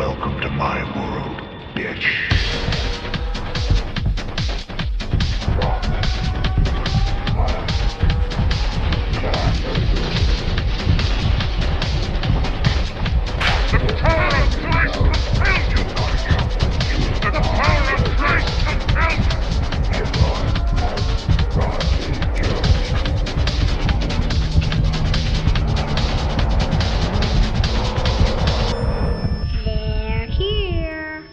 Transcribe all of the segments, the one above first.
Welcome to my world, bitch. The power of Christ compels you! The power of Christ compels you! They're here.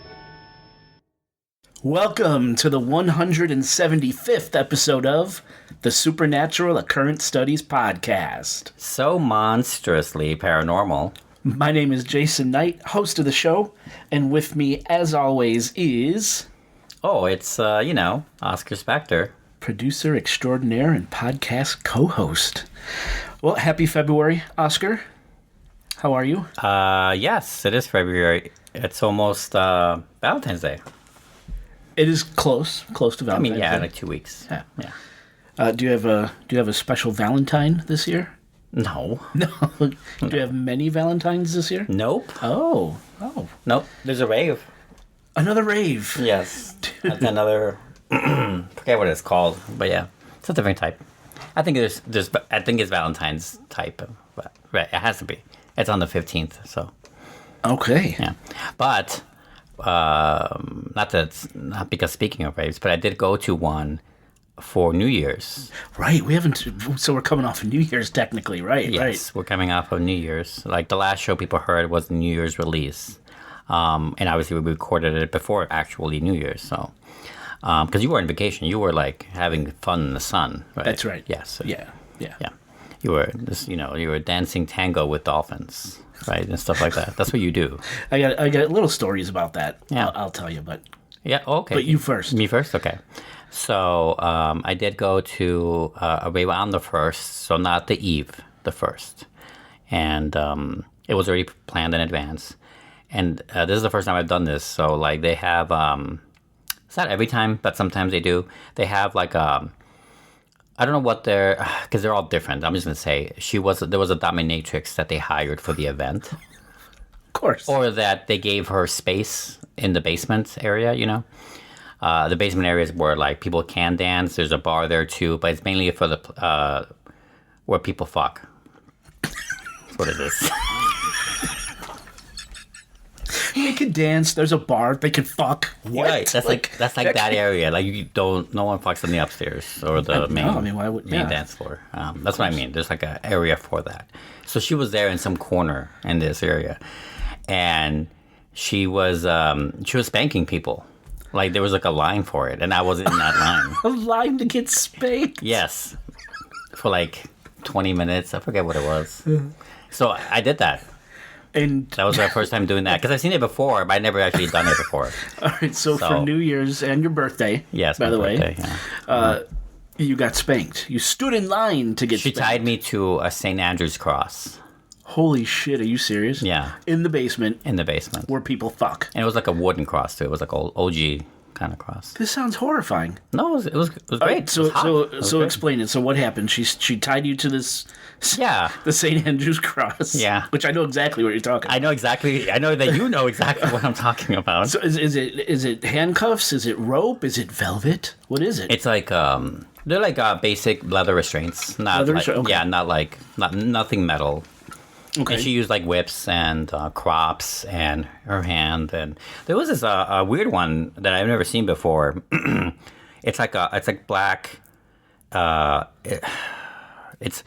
Welcome to the 175th episode of the Supernatural Occurrence Studies Podcast. So monstrously paranormal. My name is Jason Knight, host of the show, and with me, as always, is Oh, it's, Oscar Spector. producer extraordinaire and podcast co-host. Well, happy February, Oscar. How are you? Yes, it is February. It's almost Valentine's Day. It is close to Valentine's Day. Like 2 weeks. Do you have a special Valentine this year? No. No. Do you have many Valentines this year? Nope. Oh. Nope. There's a rave. Another rave. Yes. Another, forget what it's called, but yeah, it's a different type. I think it's Valentine's type, but right, it has to be. It's on the 15th, so. Okay. Yeah, but not because speaking of raves, but I did go to one for New Year's. Right. We haven't. So we're coming off of New Year's technically, right? Yes, Right. we're coming off of New Year's. Like the last show people heard was the New Year's release, and obviously we recorded it before actually New Year's. So, because you were on vacation, you were like having fun in the sun, right? That's right. Yes. Yeah. You were just, you were dancing tango with dolphins, right, and stuff like that. That's what you do. I got little stories about that. Yeah. I'll tell you, but Yeah. Okay. But you first. Me first. Okay. So I did go to a rave on the first, so not the eve, the first, and it was already planned in advance. And this is the first time I've done this. So like they have, it's not every time, but sometimes they do. They have like I don't know what because they're all different. I'm just gonna say there was a dominatrix that they hired for the event. of course. Or that they gave her space in the basement area, The basement area is where, like, people can dance. There's a bar there, too. But it's mainly for the where people fuck. That's what it is. They could dance. There's a bar. They could fuck. What? Right. That's like that area. Like, no one fucks in the upstairs or the main dance floor. That's what I mean. There's, like, an area for that. So she was there in some corner in this area. And she was spanking people. Like, there was, like, a line for it, and I wasn't in that line. A line to get spanked. Yes. For, like, 20 minutes. I forget what it was. So I did that. And That was my first time doing that. Because I've seen it before, but I'd never actually done it before. all right, so for New Year's and your birthday, Yes, by my the birthday, way, yeah. you got spanked. You stood in line to get She spanked. tied me to a St. Andrew's cross. Holy shit, are you serious? Yeah. In the basement In the basement. where people fuck. And it was like a wooden cross, too. It was like an OG kind of cross. This sounds horrifying. No, it was great. All right, It was hot. It was so great. explain it. So what happened? She tied you to this Yeah. the St. Andrew's cross. Yeah. Which I know exactly what you're talking about. I know exactly. I know that you know exactly what I'm talking about. So is it handcuffs? Is it rope? Is it velvet? What is it? It's like they're like basic leather restraints. Not Leather like, okay. Yeah, nothing metal. Okay. And she used like whips and crops and her hand. And there was this a weird one that I've never seen before. It's like black. It's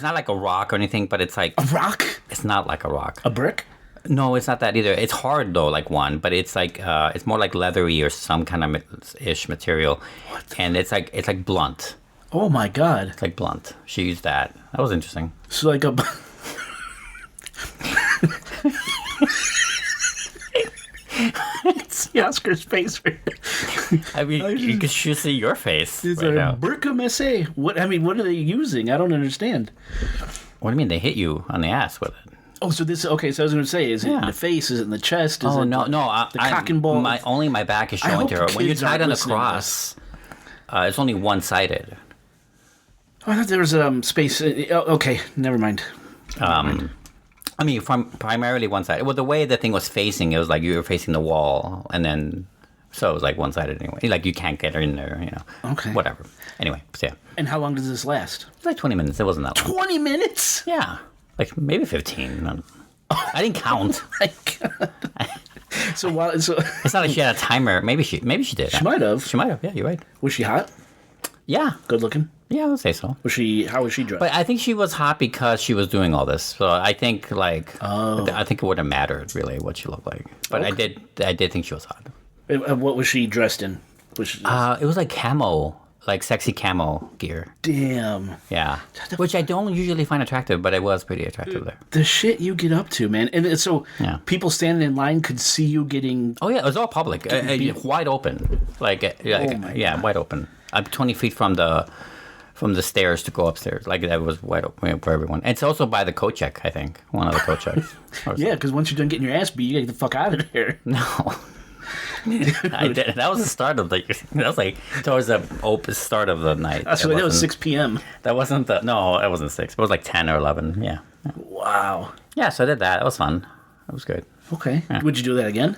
not like a rock or anything, but it's like A rock? it's not like a rock. A brick? No, it's not that either. It's hard though, like one, but it's like it's more like leathery or some kind of ish material, and it's like blunt. Oh my god. It's like blunt. She used that. That was interesting. So like a see Oscar's face right there. I mean, you could should see your face It's right a now. bric-a-mace. What are they using? I don't understand. What do you mean they hit you on the ass with it? Oh, so this okay. So I was going to say, is it in Yeah. the face? Is it in the chest? Is Oh it no, no! the cock and ball. My back is I showing hope to her. When you're kids tied aren't on a listening to cross, it's only one-sided. Oh, I thought there was space. Okay, never mind. I mean, from primarily one side. Well, the way the thing was facing, it was like you were facing the wall, and then so it was like one-sided anyway. Like you can't get in there, you know. Okay. Whatever. Anyway, so yeah. And how long does this last? It's like 20 minutes. It wasn't that long. 20 minutes? Yeah. Like maybe 15. I didn't count. My God. So while so It's not like she had a timer. Maybe she did. she might have. She might have. Yeah, you're right. Was she hot? Yeah. Good looking? Yeah, I would say so. How was she dressed? But I think she was hot because she was doing all this. So I think I think it wouldn't have mattered really what she looked like. But Okay. I did think she was hot. What was she dressed in? Was she It was like camo, like sexy camo gear. damn. Yeah, which I don't usually find attractive, but it was pretty attractive there. The shit you get up to, man. And so Yeah. people standing in line could see you getting... Oh yeah, it was all public, wide open, wide open. I'm 20 feet from the stairs to go upstairs. Like that was wide open for everyone. It's also by the coat check, I think, one of the coat checks. Yeah, because once you're done getting your ass beat, you gotta get the fuck out of there. No. I did. That was the start of that was like towards the start of the night. So that was 6 p.m. That wasn't no, it wasn't 6. It was like 10 or 11. Yeah. Wow. Yeah, so I did that. It was fun. It was good. Okay. Would you do that again?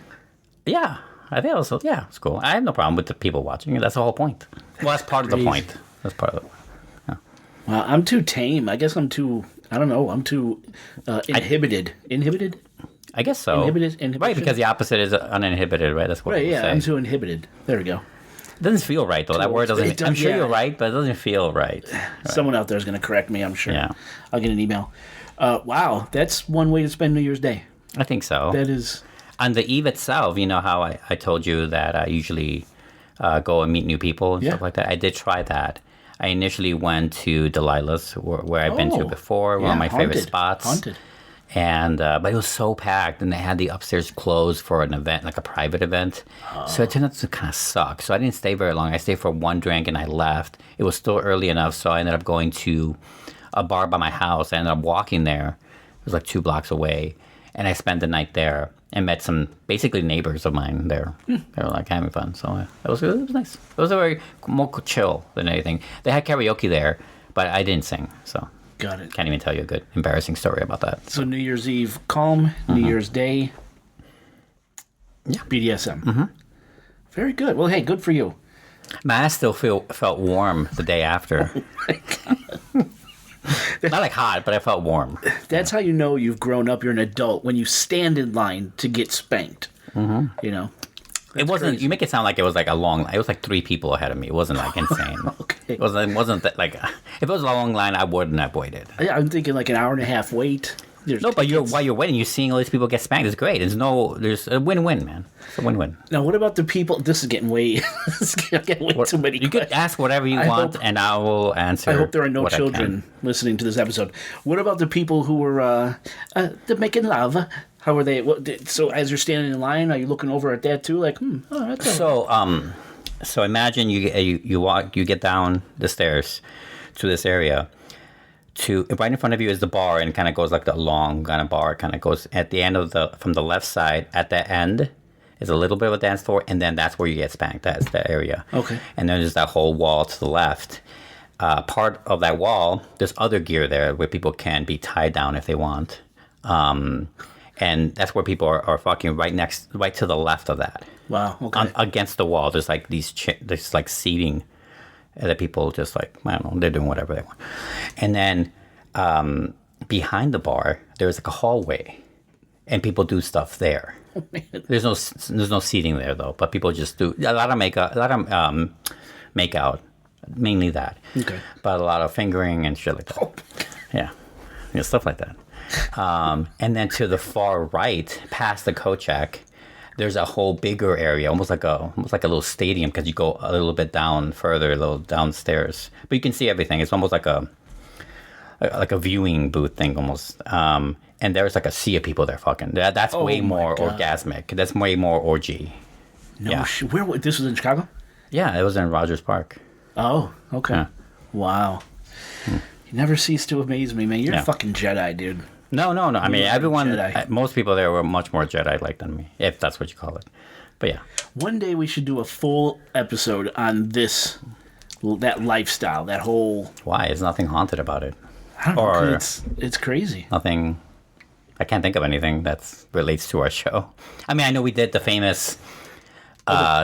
Yeah. I think it was cool. I have no problem with the people watching. That's the whole point. Well, that's part of the point. That's part of it. Well, I'm too tame. I guess I'm too... I don't know. I'm too inhibited. Inhibited? I guess so. Inhibition? Right, because the opposite is uninhibited, right? That's what Right, people yeah. say. I'm too inhibited. There we go. It doesn't feel right, though. That word doesn't... I'm sure yeah. you're right, but it doesn't feel right. Someone out there is going to correct me, I'm sure. Yeah. I'll get an email. Wow, that's one way to spend New Year's Day. I think so. That is... On the eve itself, you know how I told you that I usually go and meet new people and stuff like that? I did try that. I initially went to Delilah's, where I've been to before, one of my favorite spots. Haunted. And but it was so packed, and they had the upstairs closed for an event, like a private event. So it turned out to kind of suck. So I didn't stay very long. I stayed for one drink, and I left. It was still early enough, so I ended up going to a bar by my house. I ended up walking there. It was like 2 blocks away, and I spent the night there and met some basically neighbors of mine there. They were like having fun, so it was nice. It was a very more chill than anything. They had karaoke there, but I didn't sing, so Got it. can't even tell you a good embarrassing story about that. So New Year's Eve, calm. New Year's Day, BDSM. Very good. Well, hey, good for you. My ass still felt warm the day after. Not like hot, but I felt warm. That's how you know you've grown up. You're an adult when you stand in line to get spanked. You know, It wasn't. crazy. You make it sound like it was like a long. It was like 3 people ahead of me. It wasn't like insane. Okay. It wasn't that like. If it was a long line, I wouldn't have waited. Yeah, I'm thinking like an hour and a half wait. There's No, but tickets. while you're waiting, you're seeing all these people get spanked. It's great. There's a win-win, man. It's a win-win. Now, what about the people? This is getting way, this is getting way too many You could questions. ask whatever you I want, hope- and I will answer. I hope there are no what I children can. listening to this episode. What about the people who were they're making love? How are they? So as you're standing in line, are you looking over at that too? Like, that's So imagine you walk, you get down the stairs to this area. Right in front of you is the bar, and kind of goes like the long kind of bar. Kind of goes at the end of from the left side. At the end is a little bit of a dance floor, and then that's where you get spanked. That's the area. Okay. And then there's that whole wall to the left. Part of that wall, there's other gear there where people can be tied down if they want. And that's where people are fucking right to the left of that. wow. Okay. Against the wall, there's like there's like seating that people just like, I don't know, they're doing whatever they want. And then behind the bar, there's like a hallway, and people do stuff there. Oh, man. There's no seating there though, but people just do a lot of make out, mainly that. Okay. But a lot of fingering and shit like that. Oh. Yeah, stuff like that. And then to the far right, past the coat check, there's a whole bigger area, almost like a little stadium, because you go a little bit further, a little downstairs, but you can see everything. It's almost like a viewing booth thing, almost. And there's like a sea of people there fucking. That's way my more God. orgasmic. That's way more orgy. No, yeah. Where? This was in Chicago. Yeah, it was in Rogers Park. Oh, okay. Yeah. Wow. You never cease to amaze me, man. You're a Yeah. fucking Jedi, dude. No. I mean, like everyone, Jedi. most people there were much more Jedi-like than me, if that's what you call it. But yeah. One day we should do a full episode on that lifestyle, that whole. Why? There's nothing haunted about it. I don't know. Or- 'Cause it's crazy. Nothing. I can't think of anything that relates to our show. I mean, I know we did the famous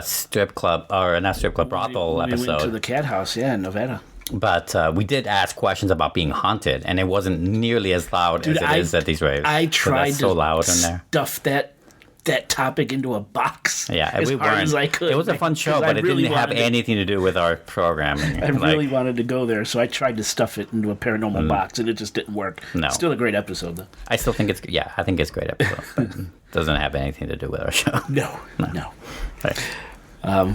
strip club, or not strip club, brothel episode. We went to the cat house, in Nevada. But we did ask questions about being haunted, and it wasn't nearly as loud as it is at these raves. I tried so loud in there. Stuff that topic into a box. Yeah, as hard as I could. It was a fun show, but it didn't have anything to do with our programming. I really wanted to go there, so I tried to stuff it into a paranormal box, and it just didn't work. No. Still a great episode, though. I still think I think it's a great episode, but it doesn't have anything to do with our show. No. Right.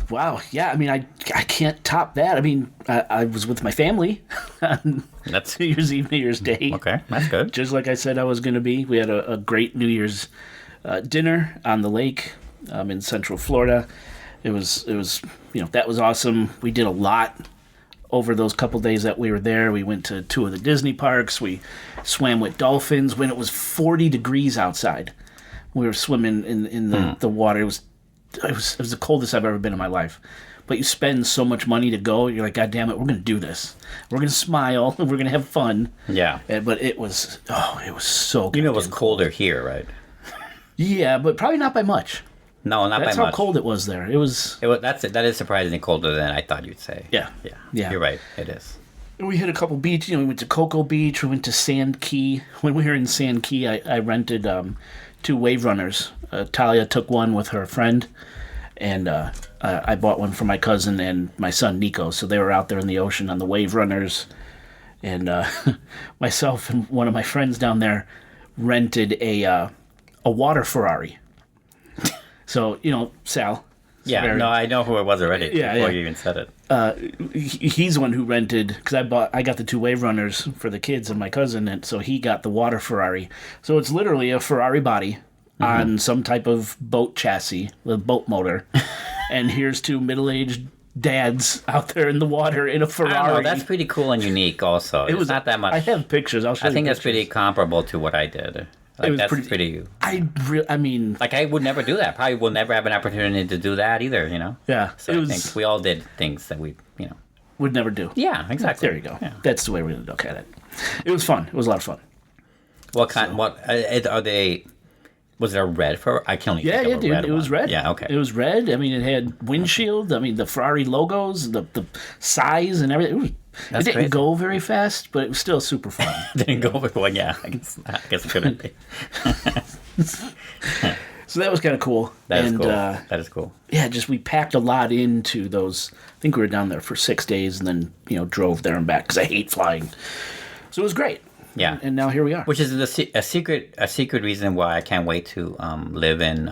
Wow, yeah, I mean, I can't top that. I mean, I was with my family on That's New Year's Eve, New Year's Day. okay. That's good. Just like I said I was going to be. We had a great New Year's dinner on the lake in Central Florida. It was that was awesome. We did a lot over those couple days that we were there. We went to 2 of the Disney parks. We swam with dolphins when it was 40 degrees outside. We were swimming in the water. It was the coldest I've ever been in my life. But you spend so much money to go, you're like, God damn it, we're going to do this. We're going to smile, and we're going to have fun. Yeah. But it was so good. It was colder here, right? Yeah, but probably not by much. No, not by much. That's how cold it was there. That is surprisingly colder than I thought you'd say. Yeah. You're right. It is. We hit a couple beaches. We went to Cocoa Beach. We went to Sand Key. When we were in Sand Key, I rented 2 wave runners. Talia took one with her friend, and I bought one for my cousin and my son Nico. So they were out there in the ocean on the wave runners, and myself and one of my friends down there rented a water Ferrari. So Sal. Yeah, no, I know who it was already before you even said it. He's the one who rented, because I got the 2 wave runners for the kids and my cousin, and so he got the water Ferrari. So it's literally a Ferrari body on some type of boat chassis with boat motor, and here's 2 middle-aged dads out there in the water in a Ferrari. I don't know, that's pretty cool and unique. Also, it's not that much. I have pictures. I'll show you. I think pictures. that's pretty comparable to what I did. Like, It was that's pretty. I mean, like, I would never do that. Probably will never have an opportunity to do that either. Yeah. So I think we all did things that we would never do. Yeah, exactly. There you go. Yeah. That's the way we're gonna look at it. It was fun. It was a lot of fun. What kind? What are they? Was it a red for? I can only think of a dude. red It was one. red. Yeah, okay. It was red. I mean, it had windshield. I mean, the Ferrari logos, the size, and everything. It didn't crazy. go very fast, but it was still super fun. Didn't go with one. Yeah, I guess it couldn't be. So that was kind of cool. That is cool. That is cool. Yeah, just we packed a lot into those. I think we were down there for 6 days, and then drove there and back because I hate flying. So it was great. Yeah, and now here we are. Which is a secret reason why I can't wait to live in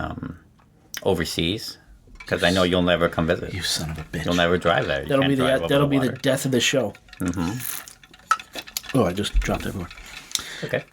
overseas, because I know you'll never come visit. You son of a bitch! You'll never drive there. You That'll can't be drive over that'll be water. the death of the show. Mm-hmm. Oh, I just dropped everywhere. Okay.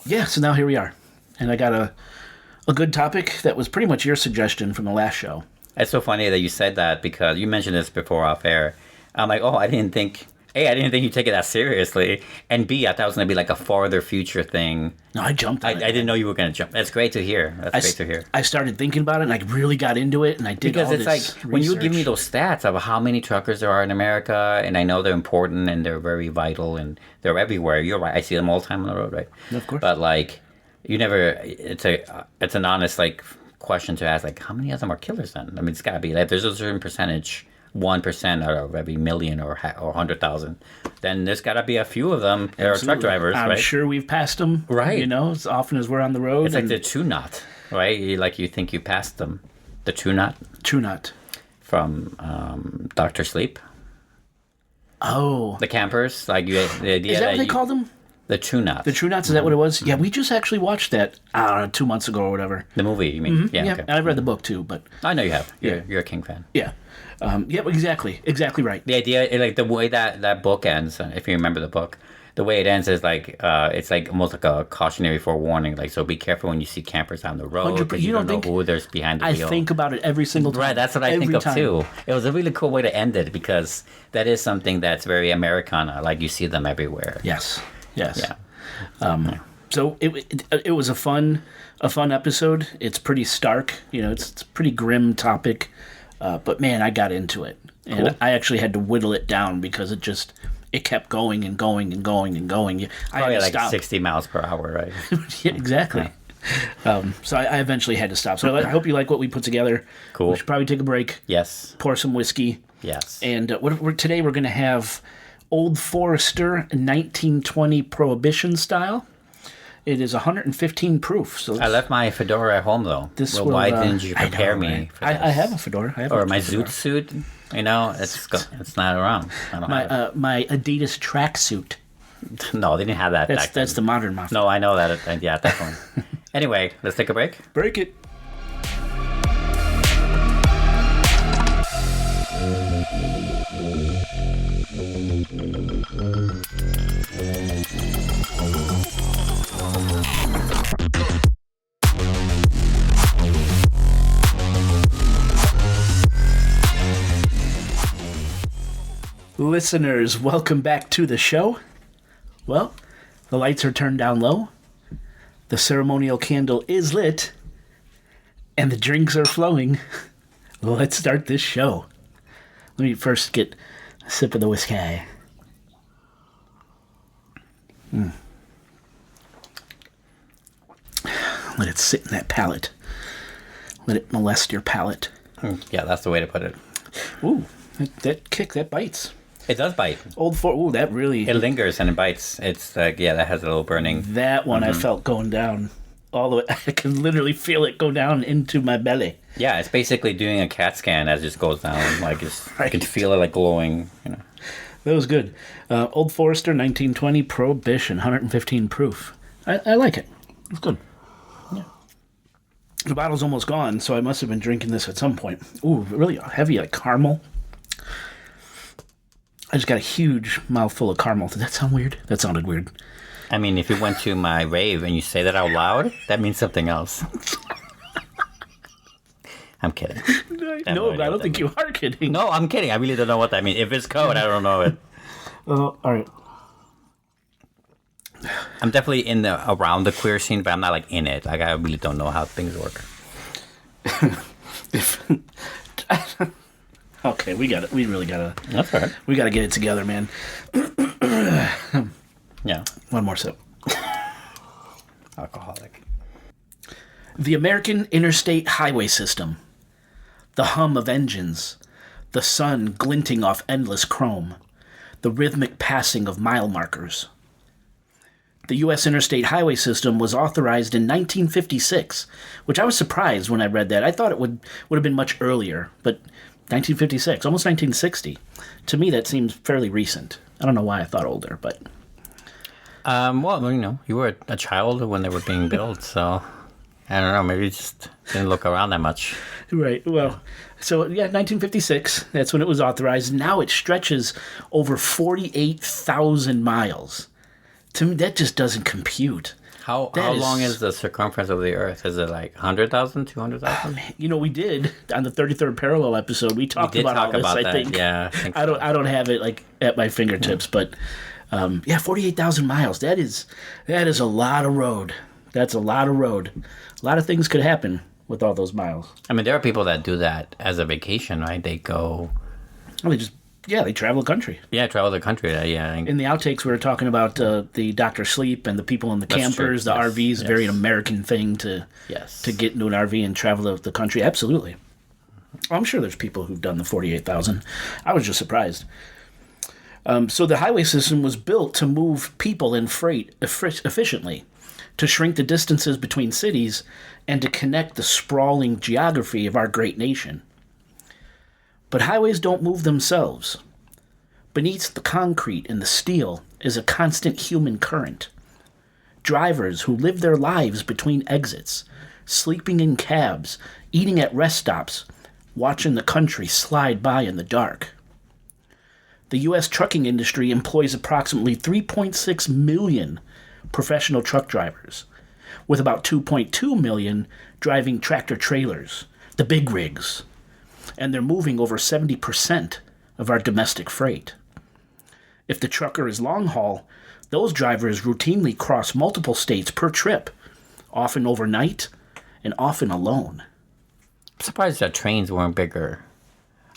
Yeah, so now here we are, and I got a good topic that was pretty much your suggestion from the last show. It's so funny that you said that, because you mentioned this before off air. I'm like, I didn't think you'd take it that seriously. And B, I thought it was going to be like a farther future thing. No, I jumped on I it. didn't know you were going to jump. That's great to hear. Great to hear. I started thinking about it, and I really got into it, and I did Because all it's like, this when you give me research. those stats of how many truckers there are in America, and I know they're important and they're very vital and they're everywhere. You're right. I see them all the time on the road, right? Of course. But like, you never. It's an honest question to ask. Like, how many of them are killers then? I mean, it's got to be like there's a certain percentage. 1% out of every million or 100,000, then there's got to be a few of them that are truck drivers, I'm right? sure we've passed them, Right. as often as we're on the road. It's like the True Knot, right? You think you passed them. The True Knot True Knot. from Dr. Sleep. Oh. The campers, the idea Is that what they called them? The True Knot. The True Knots, is that what it was? Yeah, we just actually watched that, 2 months ago or whatever. The movie, you mean? Yeah, okay. And I've read the book too, but I know you have. You're a King fan. yeah. Exactly right. The idea, like the way that book ends, if you remember the book, the way it ends is like it's like almost like a cautionary forewarning. Like, so be careful when you see campers on the road, 100%. because you don't know who there's behind the wheel. I think about it every single time. Right, that's what I think Every of time. too. It was a really cool way to end it, because that is something that's very Americana. Like, you see them everywhere. Yes. Yeah. So it was a fun episode. It's pretty stark. It's a pretty grim topic. But man, I got into it, and Cool. I actually had to whittle it down because it kept going and going and going and going. I had Probably to like stop. 60 miles per hour, right? Yeah, exactly. So I eventually had to stop. So I hope you like what we put together. Cool. We should probably take a break, Yes. pour some whiskey, Yes. and today we're going to have Old Forester 1920 Prohibition style. It is 115 proof. So I left my fedora at home, though. Why didn't you prepare me for this? I have a fedora. I have Or a my fedora. zoot suit. It's not around. I don't have it. My Adidas tracksuit. No, they didn't have that back then. That's the modern mafia. No, I know that. Yeah, definitely. Anyway, let's take a break. Break it. Listeners, welcome back to the show. Well, the lights are turned down low, the ceremonial candle is lit, and the drinks are flowing. Let's start this show. Let me first get a sip of the whiskey. Let it sit in that palate. Let it molest your palate. Yeah, that's the way to put it. Ooh, that bites. It does bite. Ooh, that really... It lingers and it bites. It's like, yeah, that has a little burning. That one I felt going down all the way. I can literally feel it go down into my belly. Yeah, it's basically doing a CAT scan as it just goes down. Like I can Right. feel it like glowing. That was good. Old Forester 1920 Prohibition, 115 proof. I like it. It's good. Yeah. The bottle's almost gone, so I must have been drinking this at some point. Ooh, really heavy, like caramel. I just got a huge mouthful of caramel. Did that sound weird? That sounded weird. I mean, if you went to my rave and you say that out loud, that means something else. I'm kidding. No, I don't think you are kidding. No, I'm kidding. I really don't know what that means. If it's code, I don't know it. All right. I'm definitely around the queer scene, but I'm not like in it. Like I really don't know how things work. Okay, we got it. We really got to. That's all right. We got to get it together, man. Yeah. One more sip. Alcoholic. The American Interstate Highway System. The hum of engines. The sun glinting off endless chrome. The rhythmic passing of mile markers. The U.S. Interstate Highway System was authorized in 1956, which I was surprised when I read that. I thought it would have been much earlier, but 1956, almost 1960. To me, that seems fairly recent. I don't know why I thought older, but... Well, you were a child when they were being built, so I don't know. Maybe you just didn't look around that much. Right. Well, so yeah, 1956. That's when it was authorized. Now it stretches over 48,000 miles. To me, that just doesn't compute. How long is the circumference of the Earth? Is it like 100,000, 200,000? We did on the 33rd parallel episode. We talked about all this. I think. Yeah, I don't have it like at my fingertips, but 48,000 miles. That is a lot of road. That's a lot of road. A lot of things could happen with all those miles. I mean, there are people that do that as a vacation, right? They go... They travel the country. Yeah, travel the country. Yeah. In the outtakes, we were talking about the Dr. Sleep and the people in the campers, the RVs. Very American thing to get into an RV and travel the country. Absolutely. Well, I'm sure there's people who've done the 48,000. I was just surprised. So the highway system was built to move people and freight efficiently, to shrink the distances between cities, and to connect the sprawling geography of our great nation. But highways don't move themselves. Beneath the concrete and the steel is a constant human current. Drivers who live their lives between exits, sleeping in cabs, eating at rest stops, watching the country slide by in the dark. The U.S. trucking industry employs approximately 3.6 million professional truck drivers, with about 2.2 million driving tractor-trailers, the big rigs, and they're moving over 70% of our domestic freight. If the trucker is long haul, those drivers routinely cross multiple states per trip, often overnight and often alone. I'm surprised that trains weren't bigger.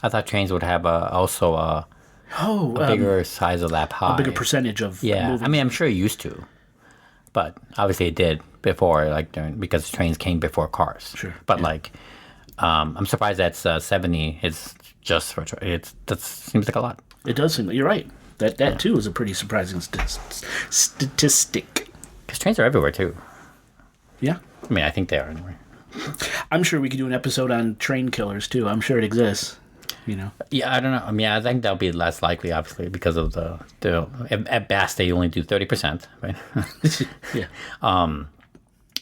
I thought trains would have also a a bigger size of that pie. A bigger percentage of Yeah, moving. I mean, I'm sure it used to, but obviously it did before, like because trains came before cars. Sure. But like, I'm surprised that's 70. It's just for that seems like a lot. It does seem. You're right. That too is a pretty surprising statistic. Because trains are everywhere too. Yeah. I mean, I think they are anyway. I'm sure we could do an episode on train killers too. I'm sure it exists. Yeah, I don't know. I mean, I think that'll be less likely, obviously, because of the at best they only do 30%, right? Yeah.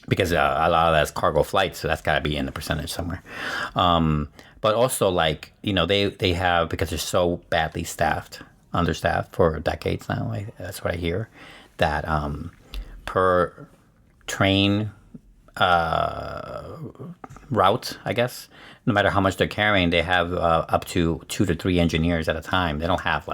Because a lot of that's cargo flights, so that's got to be in the percentage somewhere. But also, like, they have, because they're so badly understaffed for decades now. That's what I hear. That per train route, I guess, no matter how much they're carrying, they have up to 2 to 3 engineers at a time. They don't have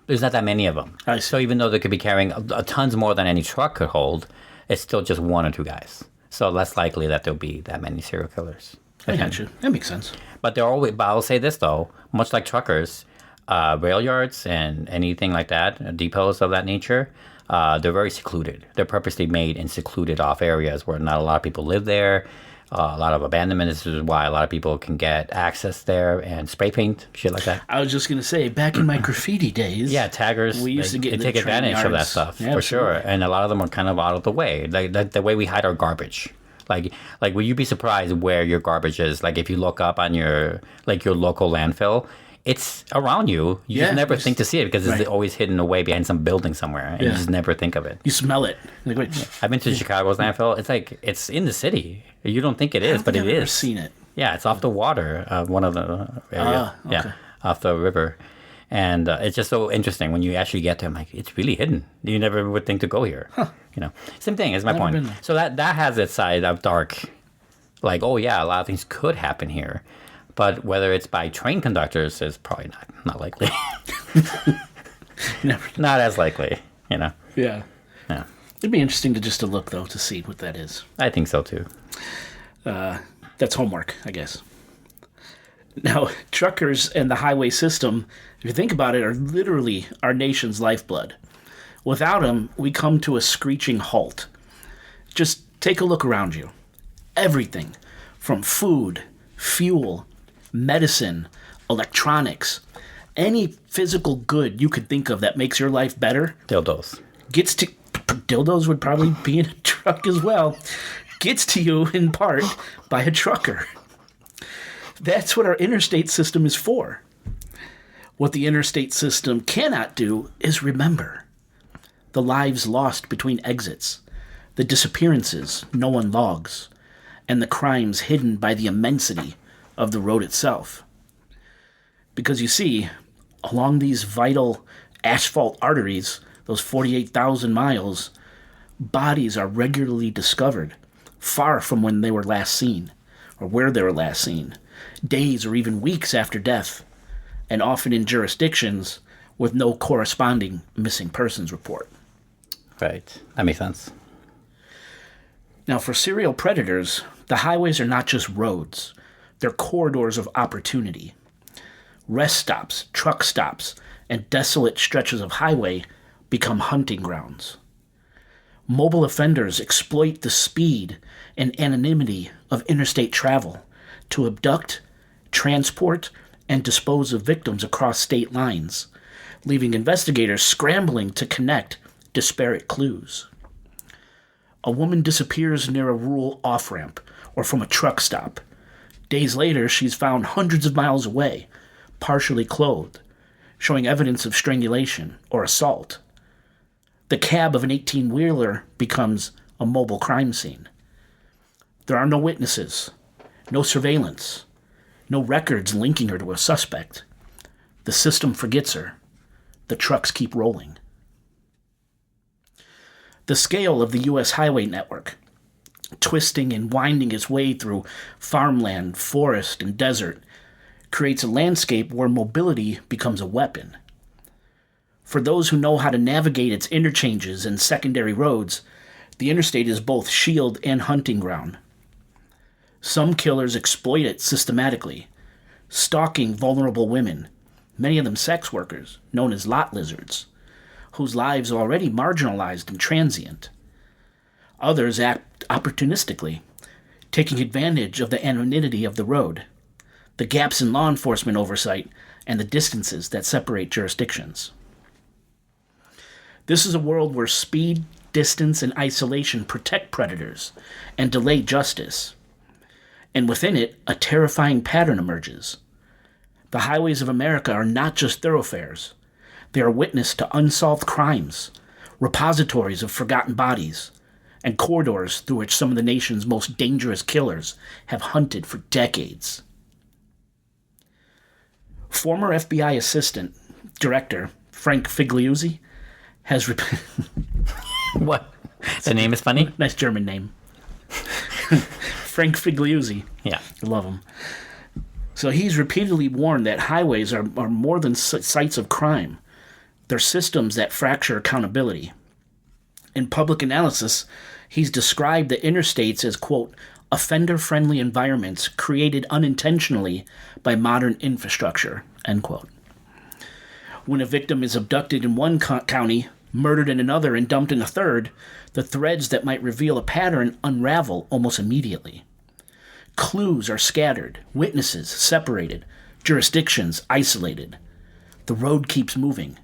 there's not that many of them. I see. So even though they could be carrying tons more than any truck could hold, it's still just 1 or 2 guys. So less likely that there'll be that many serial killers. I got you. That makes sense. But I'll say this though, much like truckers, rail yards and anything like that, depots of that nature, they're very secluded. They're purposely made in secluded off areas where not a lot of people live there. A lot of abandonment. This is why a lot of people can get access there and spray paint, shit like that. I was just going to say, back in my graffiti days. Yeah, taggers, we used to get they in the take train advantage of that yards. stuff, Yeah, for sure. absolutely. And a lot of them are kind of out of the way. Like the way we hide our garbage. Like will you be surprised where your garbage is? Like if you look up on your local landfill, it's around you. You just never think to see it because it's always hidden away behind some building somewhere, and you just never think of it. You smell it. Like, wait, I've been to Chicago's landfill. It's like it's in the city. You don't think it is, but it I've never is. seen it. Yeah, it's off the water, one of the area. Okay. Yeah, off the river, and it's just so interesting when you actually get there. I'm like, it's really hidden. You never would think to go here. Same thing is my Never point. been there. So that has its side of dark. Like, oh yeah, a lot of things could happen here. But whether it's by train conductors is probably not likely. Never. Not as likely, Yeah. Yeah, It'd be interesting to look, though, to see what that is. I think so too. That's homework, I guess. Now, truckers and the highway system, if you think about it, are literally our nation's lifeblood. Without them, we come to a screeching halt. Just take a look around you. Everything from food, fuel, medicine, electronics, any physical good you could think of that makes your life better Dildos. gets to dildos would probably be in a truck as well, gets to you in part by a trucker. That's what our interstate system is for. What the interstate system cannot do is remember the lives lost between exits, the disappearances no one logs, and the crimes hidden by the immensity of the road itself. Because you see, along these vital asphalt arteries, those 48,000 miles, bodies are regularly discovered, far from when they were last seen, or where they were last seen, days or even weeks after death, and often in jurisdictions with no corresponding missing persons report. Right. That makes sense. Now, for serial predators, the highways are not just roads. They're corridors of opportunity. Rest stops, truck stops, and desolate stretches of highway become hunting grounds. Mobile offenders exploit the speed and anonymity of interstate travel to abduct, transport, and dispose of victims across state lines, leaving investigators scrambling to connect disparate clues. A woman disappears near a rural off-ramp or from a truck stop. Days later, she's found hundreds of miles away, partially clothed, showing evidence of strangulation or assault. The cab of an 18-wheeler becomes a mobile crime scene. There are no witnesses, no surveillance, no records linking her to a suspect. The system forgets her. The trucks keep rolling. The scale of the U.S. highway network, twisting and winding its way through farmland, forest, and desert, creates a landscape where mobility becomes a weapon. For those who know how to navigate its interchanges and secondary roads, the interstate is both shield and hunting ground. Some killers exploit it systematically, stalking vulnerable women, many of them sex workers, known as lot lizards, whose lives are already marginalized and transient. Others act opportunistically, taking advantage of the anonymity of the road, the gaps in law enforcement oversight, and the distances that separate jurisdictions. This is a world where speed, distance, and isolation protect predators and delay justice. And within it, a terrifying pattern emerges. The highways of America are not just thoroughfares. They are witness to unsolved crimes, repositories of forgotten bodies, and corridors through which some of the nation's most dangerous killers have hunted for decades. Former FBI Assistant Director Frank Figliuzzi has... What? The name is funny? Nice German name. Frank Figliuzzi. Yeah. I love him. So he's repeatedly warned that highways are more than sites of crime. They're systems that fracture accountability. In public analysis, he's described the interstates as, quote, offender-friendly environments created unintentionally by modern infrastructure, end quote. When a victim is abducted in one county, murdered in another, and dumped in a third, the threads that might reveal a pattern unravel almost immediately. Clues are scattered, witnesses separated, jurisdictions isolated. The road keeps moving.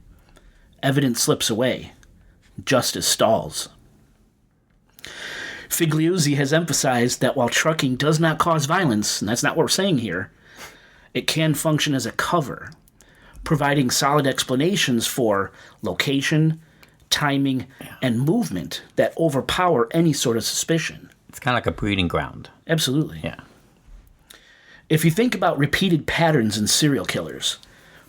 Evidence slips away. Justice stalls. Figliuzzi has emphasized that while trucking does not cause violence, and that's not what we're saying here, it can function as a cover, providing solid explanations for location, timing, and movement that overpower any sort of suspicion. It's kind of like a breeding ground. Absolutely. Yeah. If you think about repeated patterns in serial killers,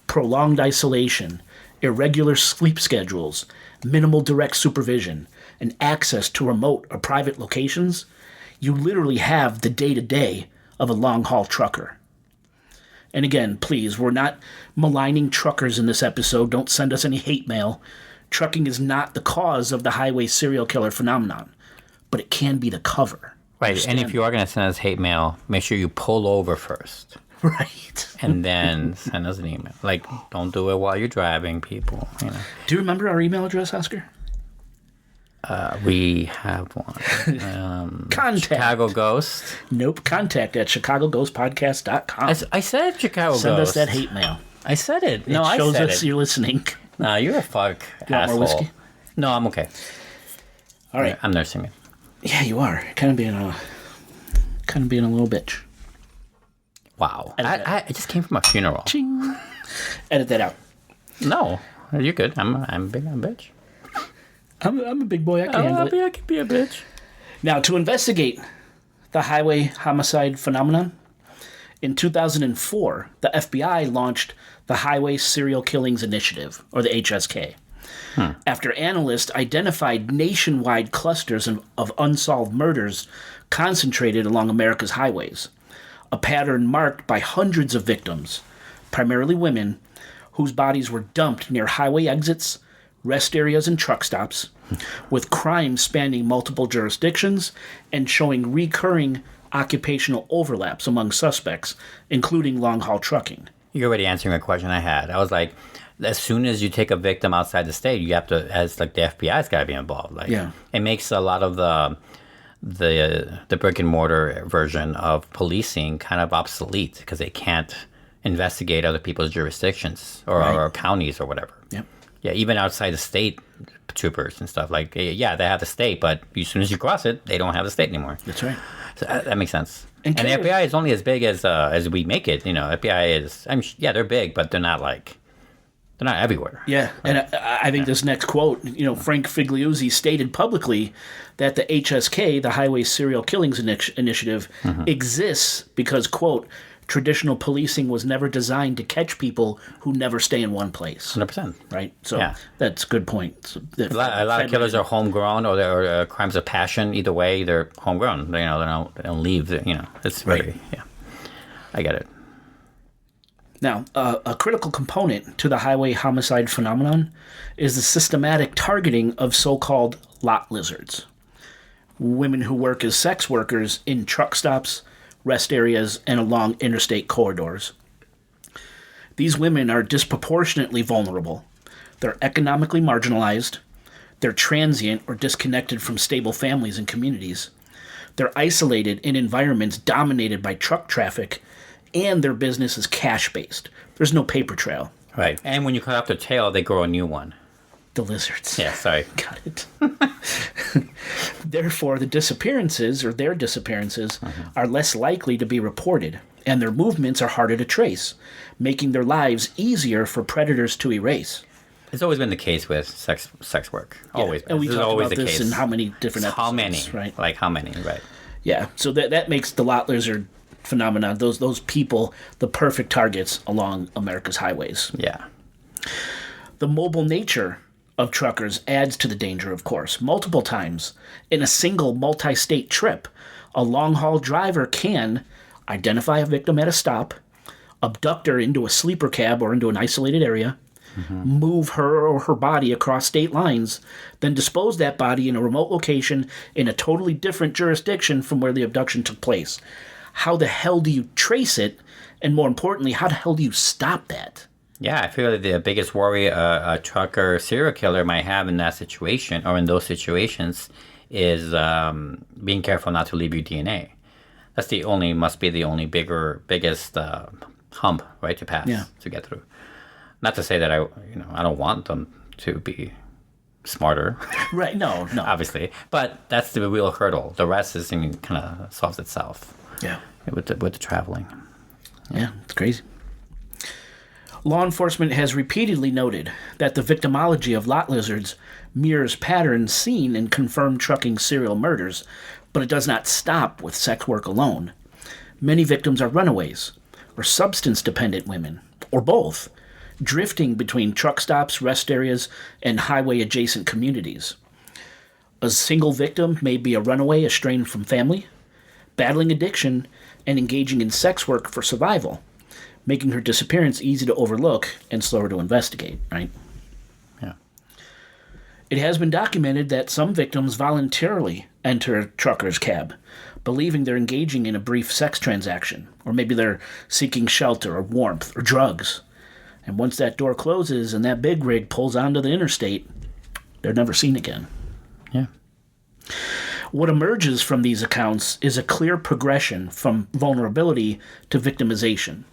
prolonged isolation, irregular sleep schedules, minimal direct supervision, and access to remote or private locations, you literally have the day-to-day of a long-haul trucker. And again, please, we're not maligning truckers in this episode. Don't send us any hate mail. Trucking is not the cause of the highway serial killer phenomenon, but it can be the cover. Right, Understand? and if you are going to send us hate mail, make sure you pull over first. Right. And then send us an email. Like, don't do it while you're driving, people. You know. Do you remember our email address, Oscar? We have one. Contact. Chicago Ghost. Nope. Contact at chicagoghostpodcast.com. I said Chicago Ghost. Send us that hate mail. I said it. It shows I said us it. you're listening. No, you're a fuck You want asshole. more whiskey? No, I'm okay. All right. I'm nursing it. Yeah, you are. Kind of being a little bitch. Wow. I just came from a funeral. Ching. Edit that out. No, you're good. I'm big on bitch. I'm a big boy. I can handle it. I can be a bitch. Now, to investigate the highway homicide phenomenon, in 2004, the FBI launched the Highway Serial Killings Initiative, or the HSK, after analysts identified nationwide clusters of unsolved murders concentrated along America's highways, a pattern marked by hundreds of victims, primarily women, whose bodies were dumped near highway exits, rest areas, and truck stops, with crimes spanning multiple jurisdictions and showing recurring occupational overlaps among suspects, including long-haul trucking. You're already answering a question I had. I was like, as soon as you take a victim outside the state, you have to, as like the FBI's got to be involved. Like, Yeah. It makes a lot of the brick and mortar version of policing kind of obsolete because they can't investigate other people's jurisdictions or counties or whatever. Yep. Yeah, even outside the state troopers and stuff, like, yeah, they have the state, but as soon as you cross it, they don't have the state anymore. That's right. So that makes sense. And the FBI is only as big as we make it. You know, FBI is, they're big, but they're not everywhere. Yeah, and I think this next quote, Frank Figliuzzi stated publicly that the HSK, the Highway Serial Killings Initiative, exists because, quote, traditional policing was never designed to catch people who never stay in one place. 100%. Right? So that's a good point. So a lot of killers are homegrown or crimes of passion. Either way, they're homegrown. They don't leave. It's very, I get it. Now, a critical component to the highway homicide phenomenon is the systematic targeting of so-called lot lizards, women who work as sex workers in truck stops, rest areas, and along interstate corridors. These women are disproportionately vulnerable. They're economically marginalized. They're transient or disconnected from stable families and communities. They're isolated in environments dominated by truck traffic, and their business is cash-based. There's no paper trail. Right. And when you cut off their tail, they grow a new one. The lizards. Yeah, sorry. Got it. Therefore, their disappearances are less likely to be reported, and their movements are harder to trace, making their lives easier for predators to erase. It's always been the case with sex work. Always. And we This is talked always about the this case. in how many different episodes. How many? Right. Like how many? Right. Yeah. So that makes the lot lizard phenomenon, those people, the perfect targets along America's highways. Yeah. The mobile nature of truckers adds to the danger, of course. Multiple times in a single multi-state trip, a long-haul driver can identify a victim at a stop, abduct her into a sleeper cab or into an isolated area, move her or her body across state lines, then dispose that body in a remote location in a totally different jurisdiction from where the abduction took place. How the hell do you trace it? And more importantly, how the hell do you stop that? Yeah, I feel that the biggest worry a trucker serial killer might have in that situation or in those situations is being careful not to leave your DNA. That's must be the only biggest hump, right, to pass, to get through. Not to say that I don't want them to be smarter. Right, no. Obviously. But that's the real hurdle. The rest is kind of solves itself. Yeah. With the traveling. Yeah, it's crazy. Law enforcement has repeatedly noted that the victimology of lot lizards mirrors patterns seen in confirmed trucking serial murders, but it does not stop with sex work alone. Many victims are runaways, or substance-dependent women, or both, drifting between truck stops, rest areas, and highway-adjacent communities. A single victim may be a runaway estranged from family, battling addiction, and engaging in sex work for survival, making her disappearance easy to overlook and slower to investigate, right? Yeah. It has been documented that some victims voluntarily enter a trucker's cab, believing they're engaging in a brief sex transaction, or maybe they're seeking shelter or warmth or drugs. And once that door closes and that big rig pulls onto the interstate, they're never seen again. Yeah. What emerges from these accounts is a clear progression from vulnerability to victimization,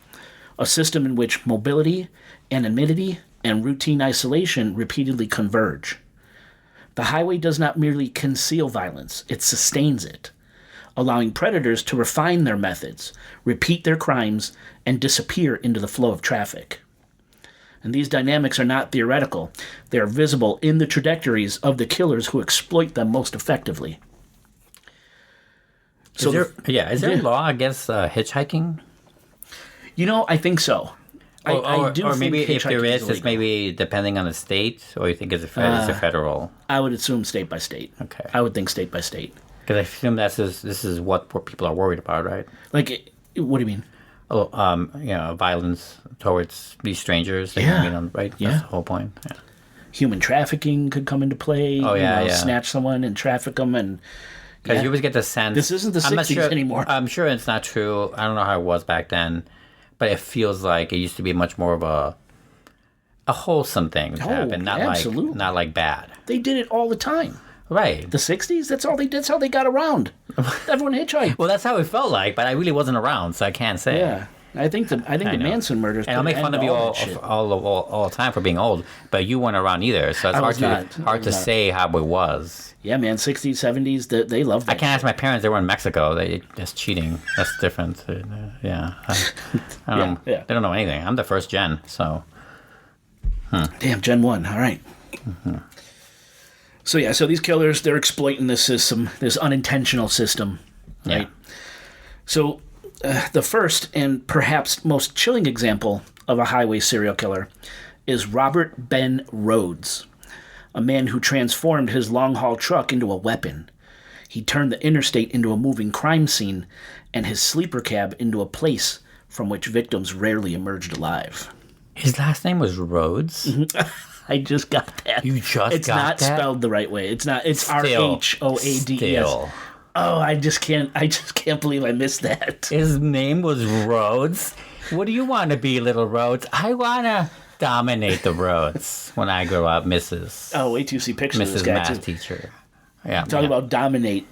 a system in which mobility, anonymity, and routine isolation repeatedly converge. The highway does not merely conceal violence, it sustains it, allowing predators to refine their methods, repeat their crimes, and disappear into the flow of traffic. And these dynamics are not theoretical. They are visible in the trajectories of the killers who exploit them most effectively. Is there a law against hitchhiking? I think so. I do or think maybe if there hitchhiking is, it's illegal. maybe depending on the state, or you think it's a federal? I would assume state by state. Okay. I would think state by state. Because I assume this is what people are worried about, right? Like, what do you mean? Violence towards these strangers. Yeah. Right? Yeah. That's the whole point. Yeah. Human trafficking could come into play. Oh, yeah. Snatch someone and traffic them. And Because you always get the sense... This isn't the 60s anymore. I'm sure it's not true. I don't know how it was back then. But it feels like it used to be much more of a wholesome thing to happen. Absolutely. Not like bad. They did it all the time. Right. The 60s, that's how they got around. Everyone hitchhiked. Well, that's how it felt like, but I really wasn't around, so I can't say. Yeah. I think the know. Manson murders. And I'll make fun of you all the time for being old, but you weren't around either, so it's hard to say how it was. Yeah, man, 60s, 70s, they loved that. I can't ask my parents; they were in Mexico. That's cheating. That's different. Yeah, I don't know. Yeah. They don't know anything. I'm the first gen, so. Damn, Gen 1. All right. Mm-hmm. So these killers, they're exploiting this system, this unintentional system, right? Yeah. So the first and perhaps most chilling example of a highway serial killer is Robert Ben Rhoades, a man who transformed his long-haul truck into a weapon. He turned the interstate into a moving crime scene and his sleeper cab into a place from which victims rarely emerged alive. His last name was Rhoades? I just got that. You just got that? It's not spelled the right way. It's not. It's Still. Rhoades. Still. Oh, I just can't believe I missed that. His name was Rhoades. What do you want to be, little Rhoades? I want to dominate the roads when I grow up, Mrs. Oh, wait till you see pictures of this Mrs. guy, Math too. teacher. Yeah. Talking about dominate.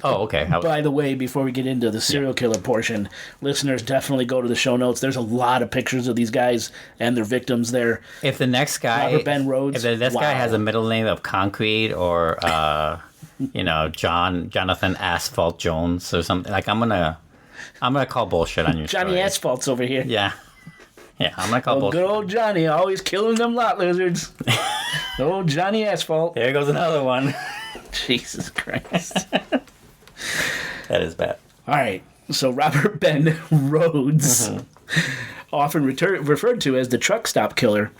Oh, okay. By the way, before we get into the serial killer portion, listeners definitely go to the show notes. There's a lot of pictures of these guys and their victims there. If the next guy, Robert Ben Rhoades, if the next guy has a middle name of Concrete or Jonathan Asphalt Jones or something, like I'm gonna call bullshit on your Johnny story. Asphalt's over here. Yeah, I'm gonna call bullshit. Good old Johnny, always killing them lot lizards. Old Johnny Asphalt. There goes another one. Jesus Christ. That is bad. All right, so Robert Ben Rhoades, often referred to as the truck stop killer,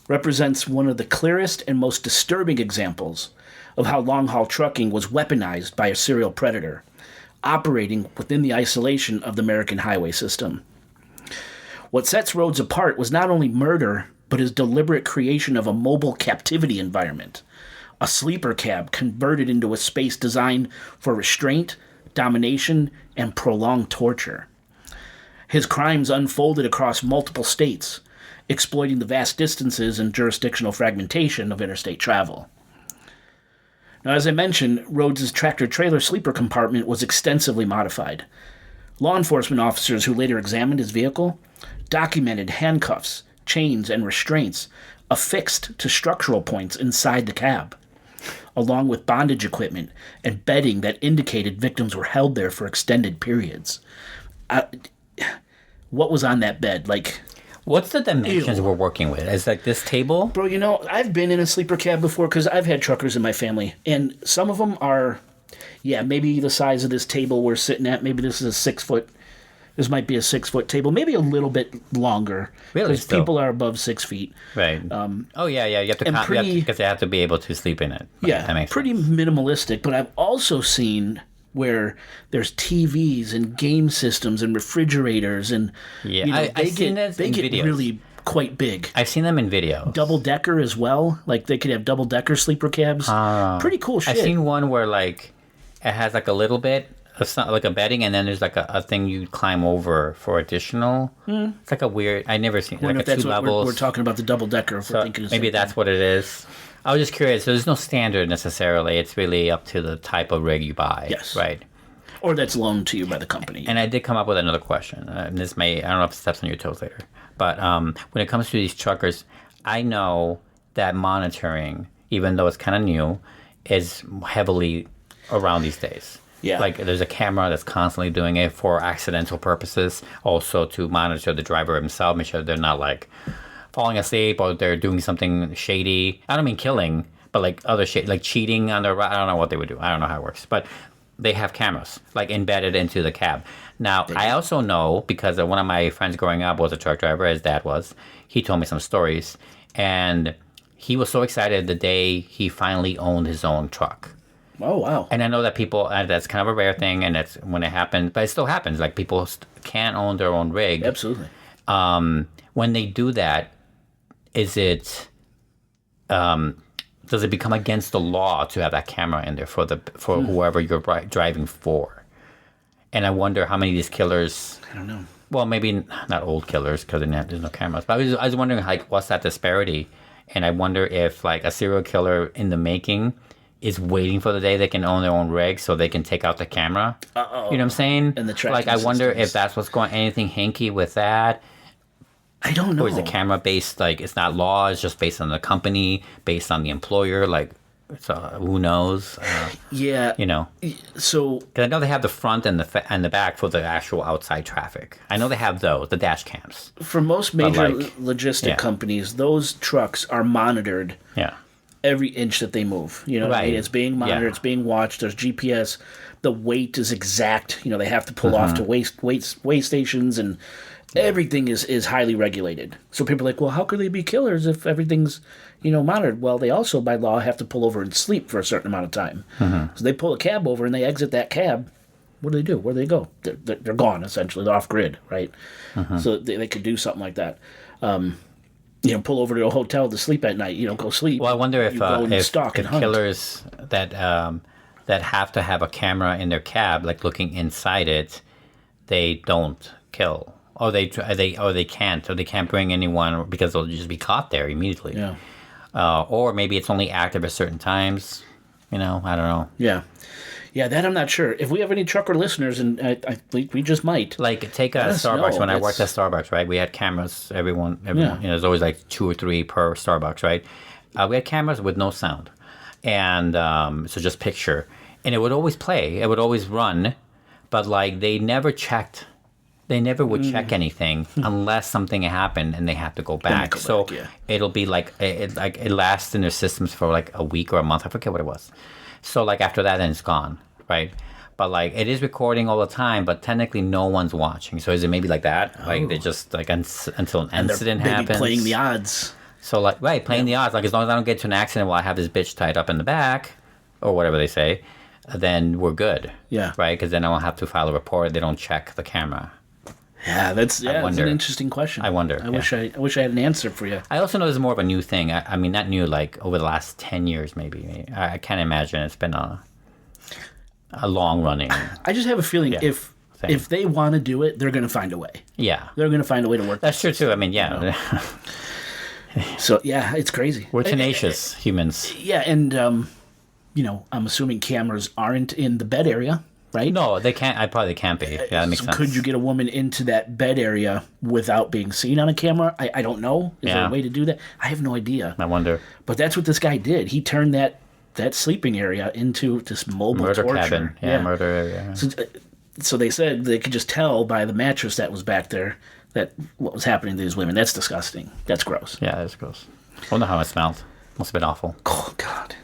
represents one of the clearest and most disturbing examples of how long-haul trucking was weaponized by a serial predator, operating within the isolation of the American highway system. What sets Rhoades apart was not only murder, but his deliberate creation of a mobile captivity environment, a sleeper cab converted into a space designed for restraint, domination, and prolonged torture. His crimes unfolded across multiple states, exploiting the vast distances and jurisdictional fragmentation of interstate travel. Now, as I mentioned, Rhoades' tractor-trailer sleeper compartment was extensively modified. Law enforcement officers who later examined his vehicle documented handcuffs, chains, and restraints affixed to structural points inside the cab, along with bondage equipment and bedding that indicated victims were held there for extended periods. What was on that bed? What's the dimensions we're working with? Is like this table? Bro, I've been in a sleeper cab before because I've had truckers in my family, and some of them are, maybe the size of this table we're sitting at. Maybe this is a 6 foot. This might be a 6 foot table, maybe a little bit longer. Really? Because people are above 6 feet. Right. You have to because they have to be able to sleep in it. Right. Yeah, that makes pretty sense. minimalistic. But I've also seen where there's TVs and game systems and refrigerators and I've seen this they in get videos. really quite big. I've seen them in videos. Double decker as well. Like they could have double decker sleeper cabs. Pretty cool shit. I've seen one where like it has like a little bit of like a bedding, and then there's like a thing you climb over for additional. It's like a weird. I never seen Wonder like if a that's two what levels. we're talking about the double decker. If we're So thinking of maybe something. that's what it is. I was just curious. There's no standard necessarily. It's really up to the type of rig you buy. Yes. Right. Or that's loaned to you by the company. And I did come up with another question. And this I don't know if it steps on your toes later. But when it comes to these truckers, I know that monitoring, even though it's kind of new, is heavily around these days. Yeah. Like there's a camera that's constantly doing it for accidental purposes, also to monitor the driver himself, make sure they're not like falling asleep or they're doing something shady. I don't mean killing, but like other shit, like cheating on their. I don't know what they would do. I don't know how it works, but they have cameras like embedded into the cab. Now, I also know because one of my friends growing up was a truck driver, his dad was. He told me some stories, and he was so excited the day he finally owned his own truck. Oh, wow. And I know that people, that's kind of a rare thing, and that's when it happens, but it still happens. Like people can't own their own rig. Absolutely. When they do that, is it does it become against the law to have that camera in there for whoever you're driving for? And I wonder how many of these killers. I don't know. Well, maybe not old killers because there's no cameras. But I was wondering like what's that disparity, and I wonder if like a serial killer in the making is waiting for the day they can own their own rig so they can take out the camera. Uh-oh. You know what I'm saying? And the tracking I wonder systems. if that's what's going. Anything hinky with that. I don't know. Or is the camera based, like, it's not law, it's just based on the company, based on the employer, like, so who knows? Yeah. You know? So, Because I know they have the front and the back for the actual outside traffic. I know they have those, the dash cams. for most major like, logistic companies, those trucks are monitored Yeah. every inch that they move. You know what I mean? Right. It's being monitored, Yeah. it's being watched, there's GPS, the weight is exact. You know, they have to pull off to weigh stations, and everything is highly regulated. So people are like, well, how could they be killers if everything's, monitored? Well, they also, by law, have to pull over and sleep for a certain amount of time. So they pull a cab over and they exit that cab. What do? Where do they go? They're gone, essentially. They're off grid, right? So they could do something like that. Pull over to a hotel to sleep at night. Go sleep. Well, I wonder if You go and stalk and hunt. killers that have to have a camera in their cab, like looking inside it, they don't kill. or they can't bring anyone because they'll just be caught there immediately. Yeah. Or maybe it's only active at certain times. I don't know. Yeah. Yeah, that I'm not sure. If we have any trucker listeners, and we just might. Like, take a Let us Starbucks. know. When I worked at Starbucks, right, we had cameras. Everyone Yeah. there's always like 2 or 3 per Starbucks, right? We had cameras with no sound. And so just picture. And it would always play. It would always run. But, like, they never checked. They never would check anything unless something happened and they had to go back. So it'll be like it lasts in their systems for like a week or a month. I forget what it was. So like after that, then it's gone, right? But like it is recording all the time, but technically no one's watching. So is it maybe like that? Oh. Like they just like until an incident happens. Playing the odds. So like playing the odds. Like as long as I don't get to an accident while I have this bitch tied up in the back, or whatever they say, then we're good. Yeah. Right? Because then I won't have to file a report. They don't check the camera. Yeah, that's an interesting question. I wonder. I wish I had an answer for you. I also know this is more of a new thing. I mean, not new, like over the last 10 years, maybe. I can't imagine it's been a long running. I just have a feeling if they want to do it, they're going to find a way. Yeah, they're going to find a way to work. That's true too. I mean, yeah. So yeah, it's crazy. We're tenacious humans. Yeah, and I'm assuming cameras aren't in the bed area. Right? No, they can't. I probably can't be. Yeah, that makes sense. Could you get a woman into that bed area without being seen on a camera? I don't know. Is there a way to do that? I have no idea. I wonder. But that's what this guy did. He turned that sleeping area into this mobile murder torture cabin. Yeah, murder area. So they said they could just tell by the mattress that was back there that what was happening to these women. That's disgusting. That's gross. Yeah, that's gross. I wonder how it smelled. Must have been awful. Oh, God.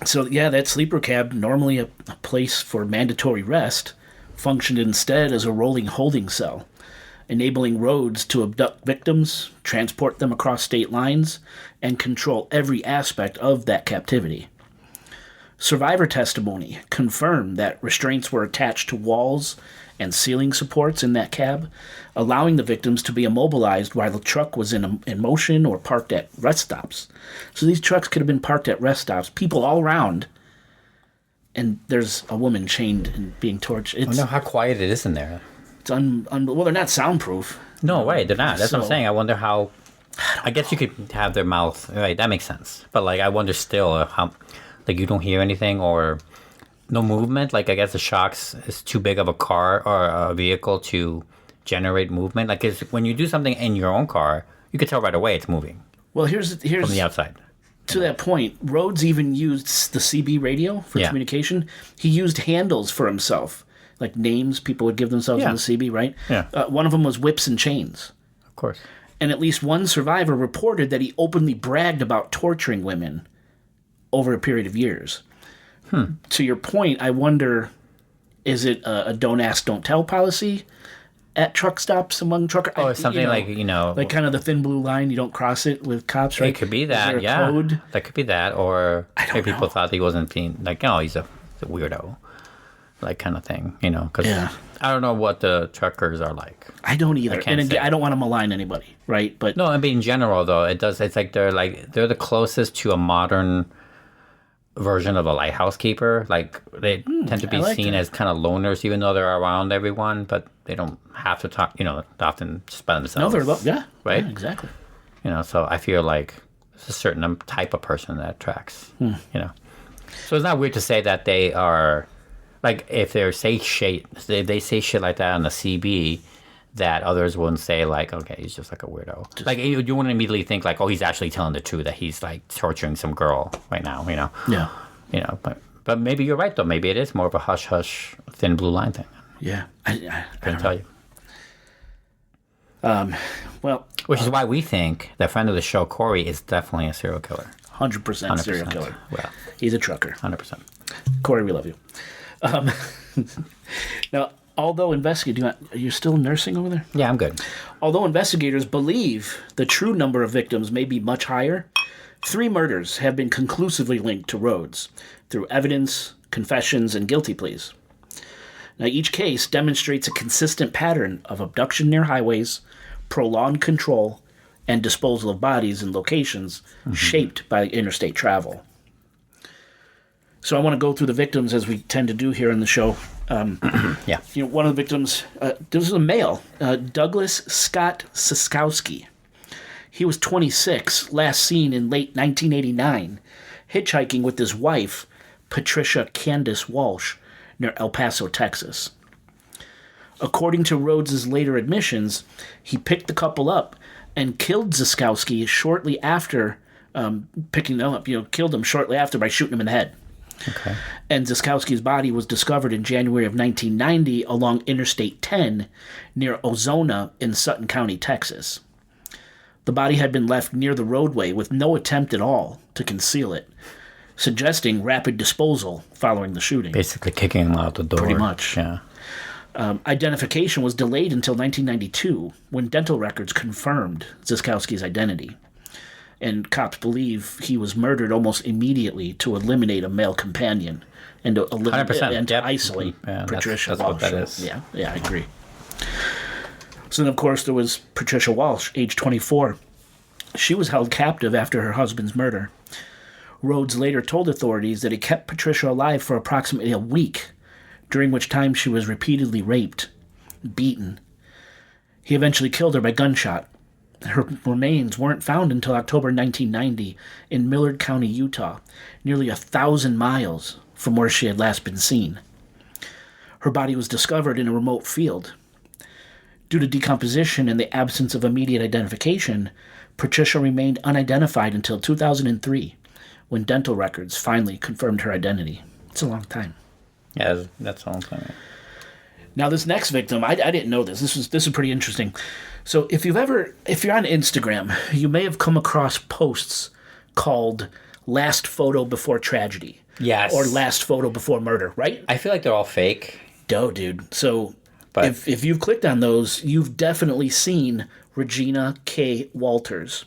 So, yeah, that sleeper cab, normally a place for mandatory rest, functioned instead as a rolling holding cell, enabling Rhoades to abduct victims, transport them across state lines, and control every aspect of that captivity. Survivor testimony confirmed that restraints were attached to walls and ceiling supports in that cab, allowing the victims to be immobilized while the truck was in motion or parked at rest stops. So these trucks could have been parked at rest stops, people all around, and there's a woman chained and being tortured. I wonder how quiet it is in there. It's well, they're not soundproof. No, right, they're not. That's what I'm saying. I wonder how. I guess you could have their mouth. Right, that makes sense. But like, I wonder still how, like, you don't hear anything or no movement. Like, I guess the shocks is too big of a car or a vehicle to generate movement. Like, when you do something in your own car, you could tell right away it's moving. Well, here's from the outside. To that point, Rhoades even used the CB radio for communication. He used handles for himself, like names people would give themselves on the CB, right? Yeah. One of them was whips and chains. Of course. And at least one survivor reported that he openly bragged about torturing women over a period of years. To your point, I wonder, is it a don't ask, don't tell policy at truck stops among truckers? Oh, something like kind of the thin blue line, you don't cross it with cops, right? It could be that, code? That could be that, or maybe people know. thought he wasn't being, like, oh, he's a weirdo, like, kind of thing, because I don't know what the truckers are like. I don't either. And again, I don't want to malign anybody, right? But no, I mean, in general, though, it's like they're the closest to a modern version of a lighthouse keeper. Like, they tend to be seen as kind of loners, even though they're around everyone, but they don't have to talk, often just by themselves. No, they're right? Yeah, exactly. So I feel like it's a certain type of person that attracts, So it's not weird to say that they are, like, if they say shit like that on the CB, that others wouldn't say, like, okay, he's just like a weirdo. Like, you wouldn't immediately think, like, oh, he's actually telling the truth, that he's, like, torturing some girl right now, Yeah. But maybe you're right, though. Maybe it is more of a hush-hush, thin blue line thing. Yeah. I couldn't tell you. Well... Which is why we think that friend of the show, Corey, is definitely a serial killer. 100% serial killer. Well, he's a trucker. 100%. Corey, we love you. Now, although investigators... Are you still nursing over there? Yeah, I'm good. Although investigators believe the true number of victims may be much higher, 3 murders have been conclusively linked to Rhoades through evidence, confessions, and guilty pleas. Now, each case demonstrates a consistent pattern of abduction near highways, prolonged control, and disposal of bodies in locations shaped by interstate travel. So I want to go through the victims, as we tend to do here in the show. Yeah. One of the victims, this was a male, Douglas Scott Siskowski. He was 26, last seen in late 1989, hitchhiking with his wife, Patricia Candace Walsh, near El Paso, Texas. According to Rhoades' later admissions, he picked the couple up and killed Ziskowski shortly after picking them up. Killed them shortly after by shooting him in the head. Okay. And Ziskowski's body was discovered in January of 1990 along Interstate 10 near Ozona in Sutton County, Texas. The body had been left near the roadway with no attempt at all to conceal it, suggesting rapid disposal following the shooting. Basically kicking him out the door. Pretty much. Yeah. Identification was delayed until 1992 when dental records confirmed Ziskowski's identity. And cops believe he was murdered almost immediately to eliminate a male companion and to, 100%. and to isolate Patricia that's Walsh. what that is. Yeah, I agree. So then, of course, there was Patricia Walsh, age 24. She was held captive after her husband's murder. Rhoades later told authorities that he kept Patricia alive for approximately a week, during which time she was repeatedly raped, beaten. He eventually killed her by gunshot. Her remains weren't found until October 1990 in Millard County, Utah, nearly 1,000 miles from where she had last been seen. Her body was discovered in a remote field. Due to decomposition and the absence of immediate identification, Patricia remained unidentified until 2003, when dental records finally confirmed her identity. It's a long time. Yeah, that's a long time. Now, this next victim, I didn't know this. This is pretty interesting. So, if you're on Instagram, you may have come across posts called "Last Photo Before Tragedy," Yes. or "Last Photo Before Murder," right? I feel like they're all fake. Dude. So, But if you've clicked on those, you've definitely seen Regina K. Walters.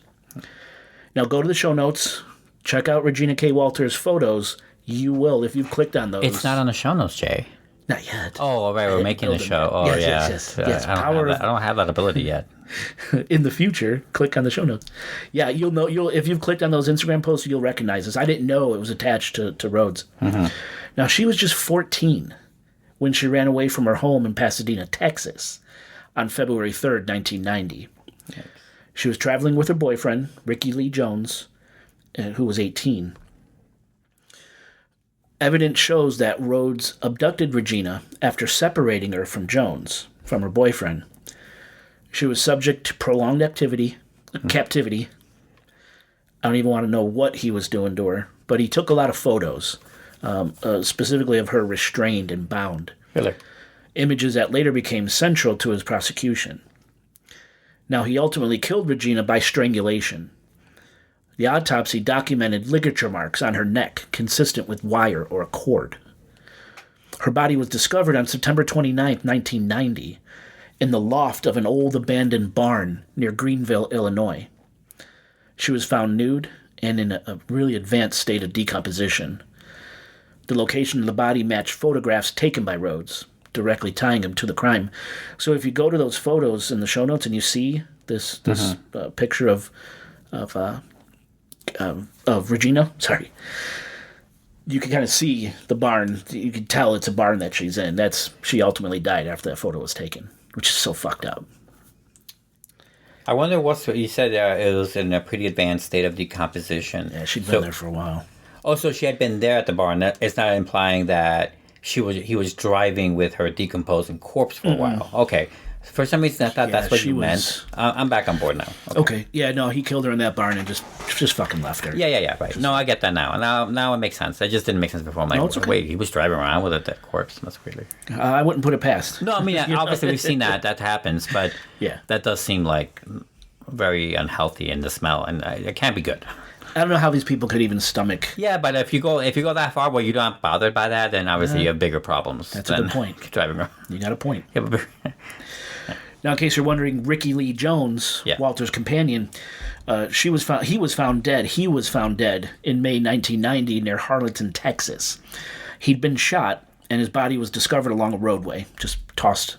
Now, go to the show notes, check out Regina K. Walters' photos. You will, if you've clicked on those. it's not on the show notes, Jay. Not yet. Oh, right, we're making a show. Oh, Yes, yeah. yes. I don't have that ability yet. In the future, click on the show notes. Yeah, you'll know. If you've clicked on those Instagram posts, you'll recognize this. I didn't know it was attached to Rhoades. Mm-hmm. Now, she was just 14 when she ran away from her home in Pasadena, Texas, on February 3rd, 1990. Yes. She was traveling with her boyfriend, Ricky Lee Jones, who was 18. Evidence shows that Rhoades abducted Regina after separating her from Jones, from her boyfriend. She was subject to prolonged captivity. I don't even want to know what he was doing to her, but he took a lot of photos, specifically of her restrained and bound. Really? Images that later became central to his prosecution. Now, he ultimately killed Regina by strangulation. The autopsy documented ligature marks on her neck consistent with wire or a cord. Her body was discovered on September 29, 1990, in the loft of an old abandoned barn near Greenville, Illinois. She was found nude and in a really advanced state of decomposition. The location of the body matched photographs taken by Rhoades, directly tying him to the crime. So if you go to those photos in the show notes and you see this picture of Regina, you can kind of see the barn. You can tell it's a barn that she's in. She ultimately died after that photo was taken, which is so fucked up. I wonder what you said. It was in a pretty advanced state of decomposition. Yeah, she'd been there for a while. Oh, so she had been there at the barn. It's not implying that he was driving with her decomposing corpse for a while. Okay. For some reason, I thought that's what you meant. I'm back on board now. Okay. Yeah, no, he killed her in that barn and just fucking left her. Yeah, right. No, I get that now. Now it makes sense. It just didn't make sense before. I'm like, it's okay. Wait, he was driving around with a dead corpse. That's weird. I wouldn't put it past. No, I mean, obviously we've seen that happens, but yeah, that does seem like very unhealthy in the smell, and it can't be good. I don't know how these people could even stomach. Yeah, but if you go that far where you're not bothered by that, then obviously you have bigger problems. That's a good point. Driving around. You got a point. Now, in case you're wondering, Ricky Lee Jones, Walter's companion, he was found dead. He was found dead in May 1990 near Harleton, Texas. He'd been shot, and his body was discovered along a roadway, just tossed,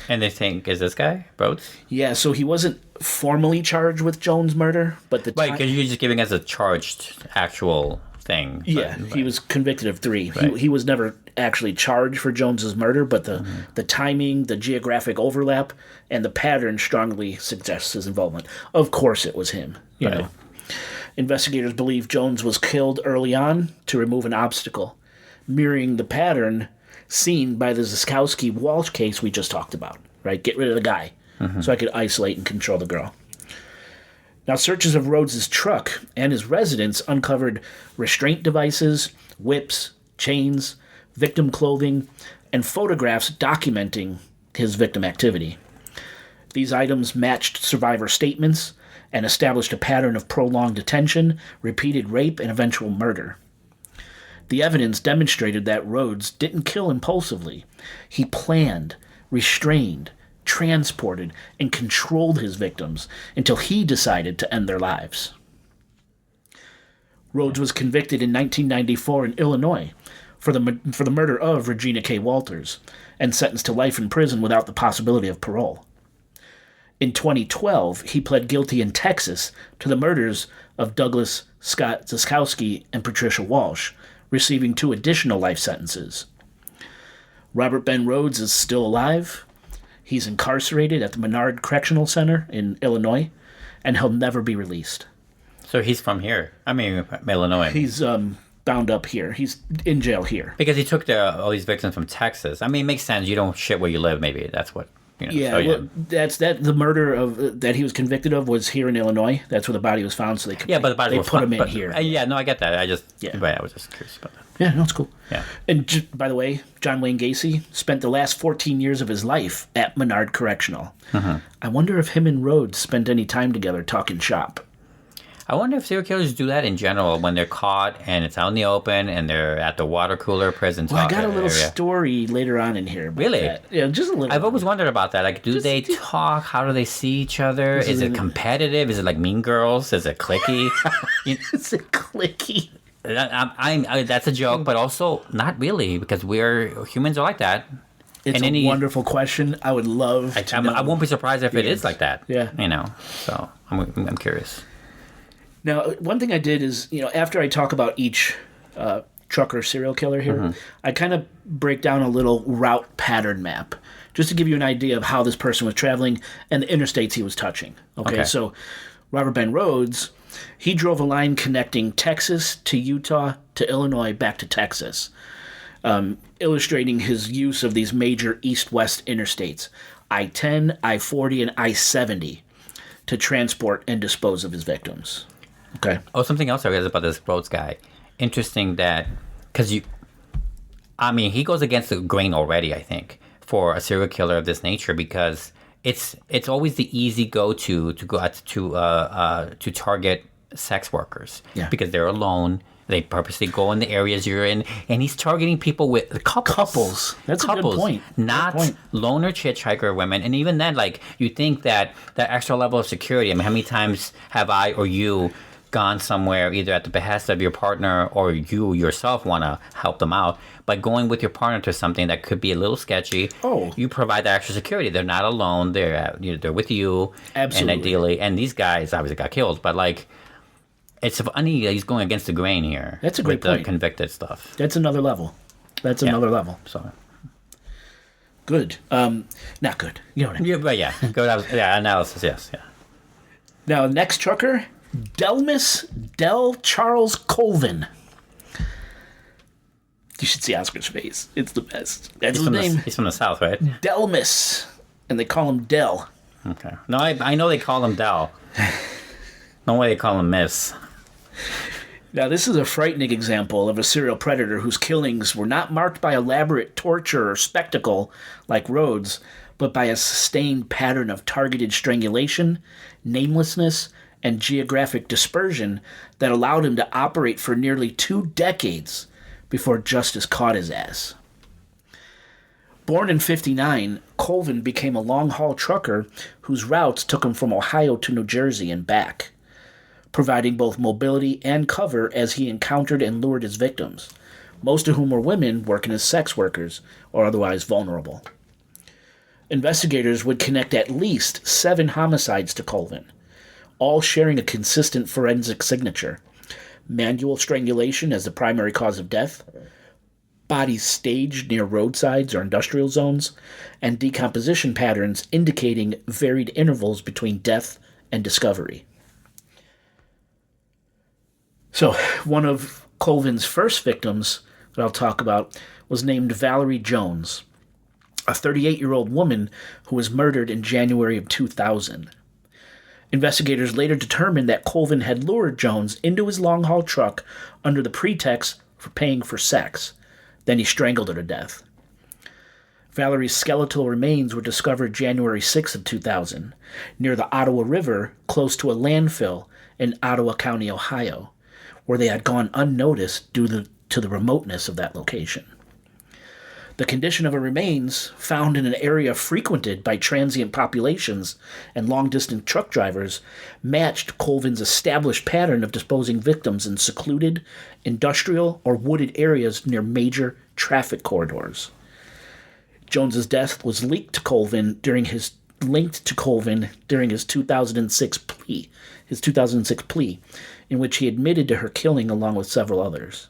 And they think, is this guy Rhoades? Yeah, so he wasn't formally charged with Jones' murder, but right, because you're just giving us a charged actual thing. Yeah, he was convicted of 3. Right. He was never actually charged for Jones's murder, but the timing, the geographic overlap, and the pattern strongly suggests his involvement. Of course it was him, you Right. know. Investigators believe Jones was killed early on to remove an obstacle, mirroring the pattern seen by the Ziskowski-Walsh case we just talked about, right? Get rid of the guy so I could isolate and control the girl. Now, searches of Rhoades' truck and his residence uncovered restraint devices, whips, chains, victim clothing, and photographs documenting his victim activity. These items matched survivor statements and established a pattern of prolonged detention, repeated rape, and eventual murder. The evidence demonstrated that Rhoades didn't kill impulsively. He planned, restrained, transported, and controlled his victims until he decided to end their lives. Rhoades was convicted in 1994 in Illinois for the murder of Regina K. Walters and sentenced to life in prison without the possibility of parole. In 2012, he pled guilty in Texas to the murders of Douglas Scott Ziskowski and Patricia Walsh, receiving 2 additional life sentences. Robert Ben Rhoades is still alive. He's incarcerated at the Menard Correctional Center in Illinois, and he'll never be released. So he's from here. I mean, Illinois. He's bound up here. He's in jail here. Because he took all these victims from Texas. I mean, it makes sense. You don't shit where you live, maybe. That's what, you know. Yeah, So, well, that's the murder of that he was convicted of was here in Illinois. That's where the body was found, so they could, Yeah, but the body they was put found- him in but- here. Yeah, no, I get that. Yeah. Right, I was just curious about that. Yeah, no, it's cool. Yeah. And by the way, John Wayne Gacy spent the last 14 years of his life at Menard Correctional. I wonder if him and Rhoades spent any time together talking shop. I wonder if serial killers do that in general when they're caught and it's out in the open and they're at the water cooler prison. Well, I got a little area. story later on in here. About Really? that. Yeah, just a little. I've always wondered about that. Like, do they talk? How do they see each other? Is it competitive? Is it like Mean Girls? Is it cliquey? It's a clicky. That's a joke, but also not really, because humans are like that. It's And a wonderful question. I would love to know. I won't be surprised if it is like that. Yeah. You know, so I'm curious. Now, one thing I did is, after I talk about each trucker serial killer here, I kind of break down a little route pattern map, just to give you an idea of how this person was traveling and the interstates he was touching. Okay. So Robert Ben Rhoades, he drove a line connecting Texas to Utah to Illinois back to Texas, illustrating his use of these major east-west interstates, I-10, I-40, and I-70, to transport and dispose of his victims. Okay. Oh, something else I read about this Rhoades guy. Interesting that, because he goes against the grain already, I think, for a serial killer of this nature, because it's always the easy go-to to go out to target sex workers. Yeah. Because they're alone. They purposely go in the areas you're in, and he's targeting people with couples. That's a good point. Not Good point. loner hitchhiker women. And even then, like, you think that extra level of security. I mean, how many times have I or you gone somewhere either at the behest of your partner or you yourself want to help them out by going with your partner to something that could be a little sketchy? Oh. You provide that extra security. They're not alone. They're with you. Absolutely. And ideally, and these guys obviously got killed, but like, it's funny he's going against the grain here. That's a great with point. the convicted stuff. That's another level. Another level. So Good. Not good. You know what I mean. yeah, but yeah, analysis. Yes, yeah. Now, next trucker, Dellmus Charles Colvin. You should see Oscar's face. It's the best. That's his name. He's from the South, right? Dellmus. And they call him Dell. Okay. No, I know they call him Dell. No way they call him Miss. Now, this is a frightening example of a serial predator whose killings were not marked by elaborate torture or spectacle like Rhoades, but by a sustained pattern of targeted strangulation, namelessness, and geographic dispersion that allowed him to operate for nearly 2 decades before justice caught his ass. Born in 1959, Colvin became a long-haul trucker whose routes took him from Ohio to New Jersey and back, providing both mobility and cover as he encountered and lured his victims, most of whom were women working as sex workers or otherwise vulnerable. Investigators would connect at least 7 homicides to Colvin, all sharing a consistent forensic signature, manual strangulation as the primary cause of death, bodies staged near roadsides or industrial zones, and decomposition patterns indicating varied intervals between death and discovery. So, one of Colvin's first victims that I'll talk about was named Valerie Jones, a 38-year-old woman who was murdered in January of 2000. Investigators later determined that Colvin had lured Jones into his long-haul truck under the pretext for paying for sex. Then he strangled her to death. Valerie's skeletal remains were discovered January 6th of 2000, near the Ottawa River, close to a landfill in Ottawa County, Ohio, where they had gone unnoticed due to the remoteness of that location. The condition of her remains, found in an area frequented by transient populations and long-distance truck drivers, matched Colvin's established pattern of disposing victims in secluded, industrial, or wooded areas near major traffic corridors. Jones's death was linked to Colvin during his 2006 plea, in which he admitted to her killing along with several others.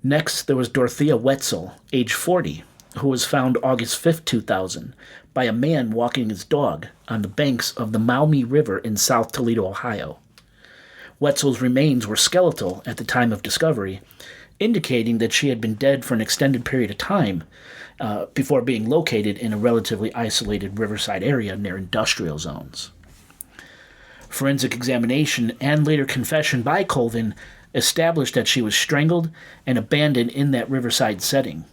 Next, there was Dorothea Wetzel, age 40, who was found August 5, 2000, by a man walking his dog on the banks of the Maumee River in South Toledo, Ohio. Wetzel's remains were skeletal at the time of discovery, indicating that she had been dead for an extended period of time before being located in a relatively isolated riverside area near industrial zones. Forensic examination and later confession by Colvin established that she was strangled and abandoned in that riverside setting.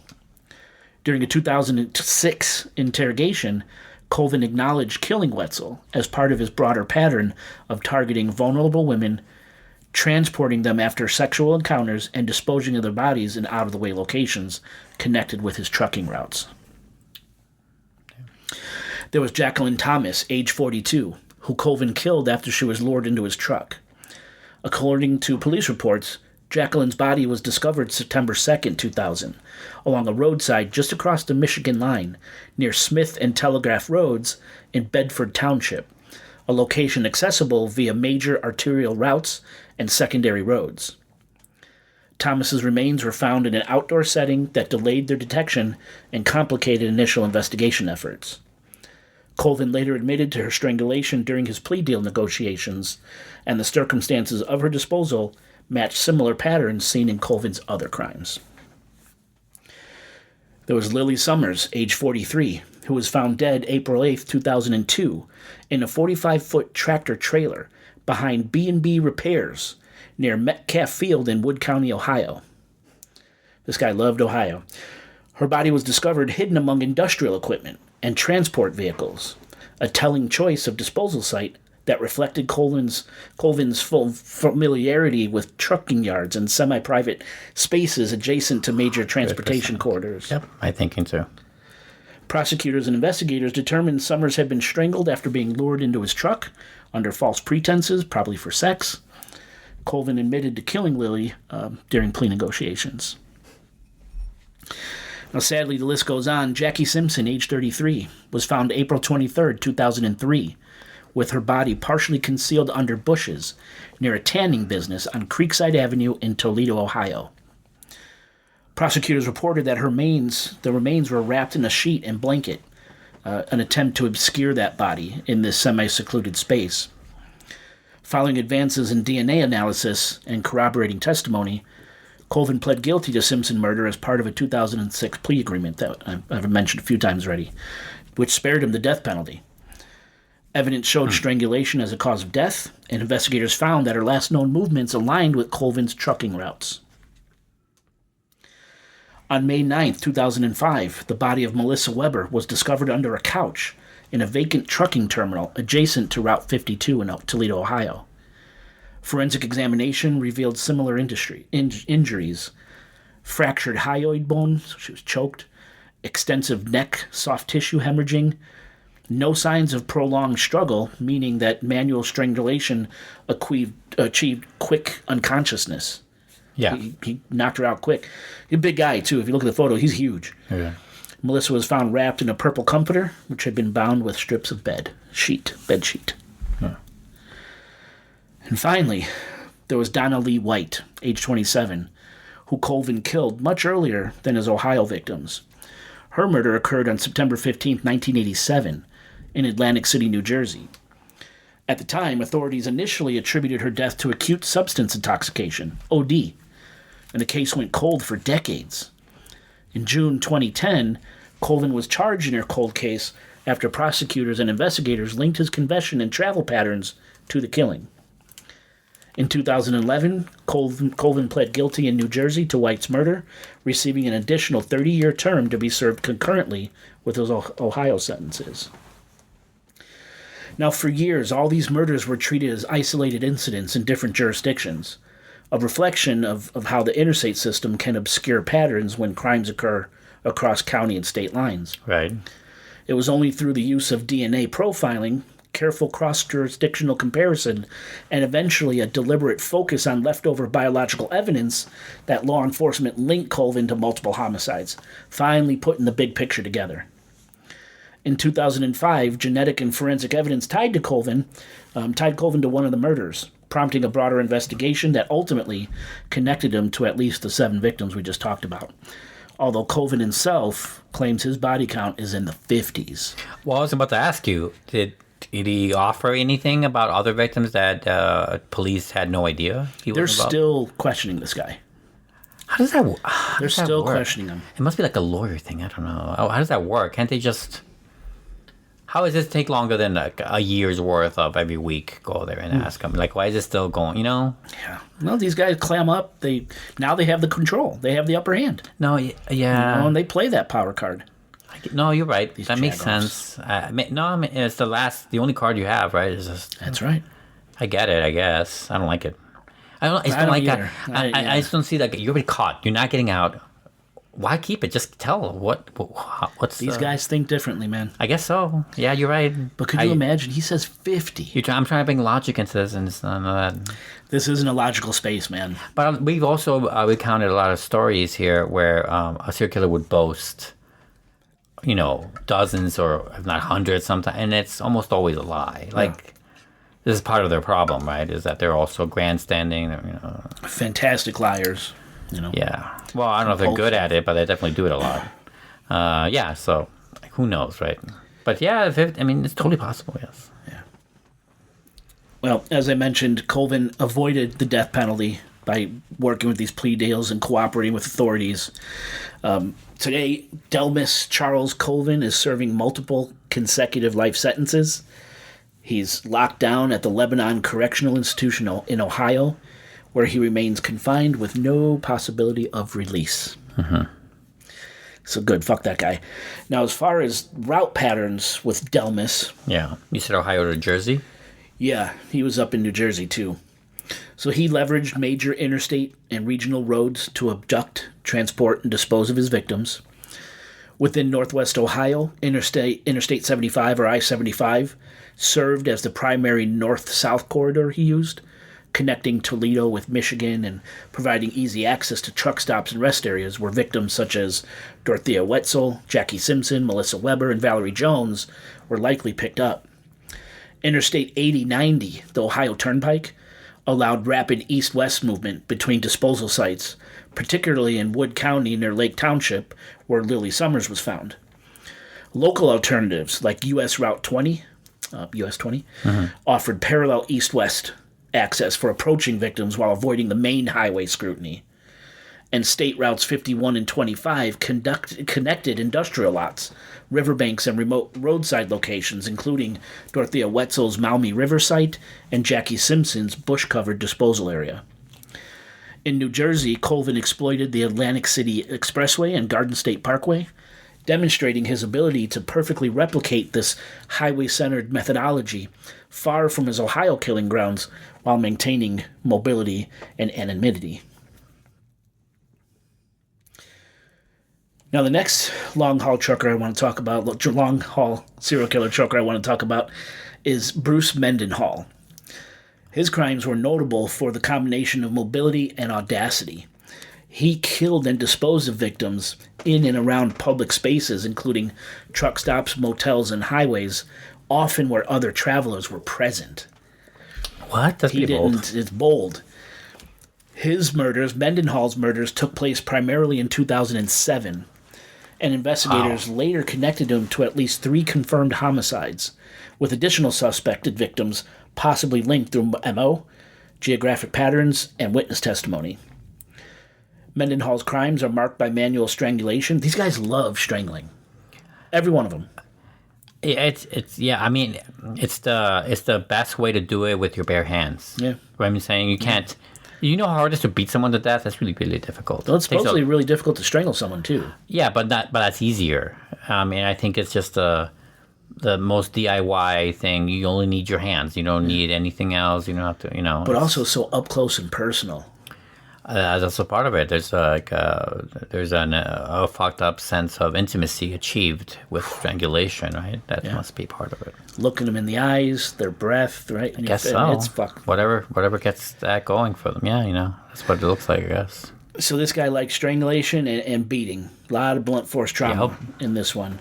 During a 2006 interrogation, Colvin acknowledged killing Wetzel as part of his broader pattern of targeting vulnerable women, transporting them after sexual encounters, and disposing of their bodies in out-of-the-way locations connected with his trucking routes. There was Jacqueline Thomas, age 42, who Colvin killed after she was lured into his truck. According to police reports, Jacqueline's body was discovered September 2, 2000, along a roadside just across the Michigan line, near Smith and Telegraph Roads in Bedford Township, a location accessible via major arterial routes and secondary roads. Thomas's remains were found in an outdoor setting that delayed their detection and complicated initial investigation efforts. Colvin later admitted to her strangulation during his plea deal negotiations, and the circumstances of her disposal matched similar patterns seen in Colvin's other crimes. There was Lily Summers, age 43, who was found dead April 8, 2002, in a 45-foot tractor trailer behind B&B Repairs near Metcalf Field in Wood County, Ohio. This guy loved Ohio. Her body was discovered hidden among industrial equipment and transport vehicles, a telling choice of disposal site that reflected Colvin's full familiarity with trucking yards and semi-private spaces adjacent to major transportation corridors. Yep, my thinking too. Prosecutors and investigators determined Summers had been strangled after being lured into his truck under false pretenses, probably for sex. Colvin admitted to killing Lily during plea negotiations. Now, sadly, the list goes on. Jackie Simpson, age 33, was found April 23, 2003, with her body partially concealed under bushes near a tanning business on Creekside Avenue in Toledo, Ohio. Prosecutors reported that the remains were wrapped in a sheet and blanket, an attempt to obscure that body in this semi-secluded space. Following advances in DNA analysis and corroborating testimony, Colvin pled guilty to Simpson murder as part of a 2006 plea agreement that I've mentioned a few times already, which spared him the death penalty. Evidence showed strangulation as a cause of death, and investigators found that her last known movements aligned with Colvin's trucking routes. On May 9, 2005, the body of Melissa Weber was discovered under a couch in a vacant trucking terminal adjacent to Route 52 in Toledo, Ohio. Forensic examination revealed similar injuries: fractured hyoid bone, so she was choked, extensive neck soft tissue hemorrhaging, no signs of prolonged struggle, meaning that manual strangulation achieved quick unconsciousness. Yeah. He knocked her out quick. He's a big guy, too. If you look at the photo, he's huge. Yeah. Melissa was found wrapped in a purple comforter, which had been bound with strips of bed sheet. Yeah. And finally, there was Donna Lee White, age 27, who Colvin killed much earlier than his Ohio victims. Her murder occurred on September 15, 1987, in Atlantic City, New Jersey. At the time, authorities initially attributed her death to acute substance intoxication, OD, and the case went cold for decades. In June 2010, Colvin was charged in her cold case after prosecutors and investigators linked his confession and travel patterns to the killing. In 2011, Colvin pled guilty in New Jersey to White's murder, receiving an additional 30-year term to be served concurrently with his Ohio sentences. Now, for years, all these murders were treated as isolated incidents in different jurisdictions, a reflection of how the interstate system can obscure patterns when crimes occur across county and state lines. Right. It was only through the use of DNA profiling, careful cross-jurisdictional comparison, and eventually a deliberate focus on leftover biological evidence that law enforcement linked Colvin to multiple homicides, finally putting the big picture together. In 2005, genetic and forensic evidence tied Colvin to one of the murders, prompting a broader investigation that ultimately connected him to at least the 7 victims we just talked about. Although Colvin himself claims his body count is in the 50s. Well, I was about to ask you, did he offer anything about other victims that police had no idea he was They're involved? still questioning this guy. How does that work? They're still questioning him. It must be like a lawyer thing. I don't know. How does that work? Can't they just... How does this take longer than like a year's worth of every week? Go there and ask them. Like, why is it still going? You know? Yeah. Well, these guys clam up. Now they have the control. They have the upper hand. No, yeah. And they play that power card. No, you're right. That makes jagoffs. sense. It's the only card you have, right? It's just, That's right. I get it, I guess. I don't like it. I just don't don't like either. that. I just don't see that. You're already caught. You're not getting out. Why keep it? Just tell what's These guys think differently, man. I guess so. Yeah, you're right. But could you imagine? He says 50. I'm trying to bring logic into this, and it's none of that. This isn't a logical space, man. But we've also recounted a lot of stories here where a serial killer would boast, dozens or if not hundreds sometimes, and it's almost always a lie. Like, this is part of their problem, right? Is that they're also grandstanding, Fantastic liars, Yeah. Well, I don't know if they're good at it, but they definitely do it a lot. Yeah, so who knows, right? But yeah, it's totally possible, yes. Yeah. Well, as I mentioned, Colvin avoided the death penalty by working with these plea deals and cooperating with authorities. Today, Dellmus Charles Colvin is serving multiple consecutive life sentences. He's locked down at the Lebanon Correctional Institution in Ohio, where he remains confined with no possibility of release. Mm-hmm. So good, fuck that guy. Now, as far as route patterns with Dellmus... Yeah, you said Ohio to Jersey? Yeah, he was up in New Jersey, too. So he leveraged major interstate and regional roads to abduct, transport, and dispose of his victims. Within Northwest Ohio, Interstate 75, or I-75, served as the primary north-south corridor he used, connecting Toledo with Michigan and providing easy access to truck stops and rest areas where victims such as Dorothea Wetzel, Jackie Simpson, Melissa Weber, and Valerie Jones were likely picked up. Interstate 8090, the Ohio Turnpike, allowed rapid east-west movement between disposal sites, particularly in Wood County near Lake Township, where Lily Summers was found. Local alternatives like US Route 20, offered parallel east-west access for approaching victims while avoiding the main highway scrutiny. And state routes 51 and 25 connected industrial lots, riverbanks, and remote roadside locations, including Dorothea Wetzel's Maumee River site and Jackie Simpson's bush-covered disposal area. In New Jersey, Colvin exploited the Atlantic City Expressway and Garden State Parkway, demonstrating his ability to perfectly replicate this highway-centered methodology far from his Ohio killing grounds while maintaining mobility and anonymity. Now, the next long-haul trucker I want to talk about, long-haul serial killer trucker I want to talk about, is Bruce Mendenhall. His crimes were notable for the combination of mobility and audacity. He killed and disposed of victims in and around public spaces, including truck stops, motels, and highways, often where other travelers were present. What? That's pretty bold. It's bold. His murders, Mendenhall's murders, took place primarily in 2007, and investigators later connected him to at least 3 confirmed homicides, with additional suspected victims possibly linked through MO, geographic patterns, and witness testimony. Mendenhall's crimes are marked by manual strangulation. These guys love strangling. Every one of them. It's the best way to do it with your bare hands. Yeah. What I'm saying, you can't. You know how hard it is to beat someone to death? That's really, really difficult. Well, it's supposedly really difficult to strangle someone, too. Yeah, but that's easier. I think it's just the most DIY thing. You only need your hands. You don't need anything else. You don't have to, But also so up close and personal. That's a part of it. There's a fucked up sense of intimacy achieved with strangulation, right? That must be part of it. Looking them in the eyes, their breath, right? I guess so. It's fucked. Whatever gets that going for them. Yeah, that's what it looks like, I guess. So this guy likes strangulation and beating. A lot of blunt force trauma in this one.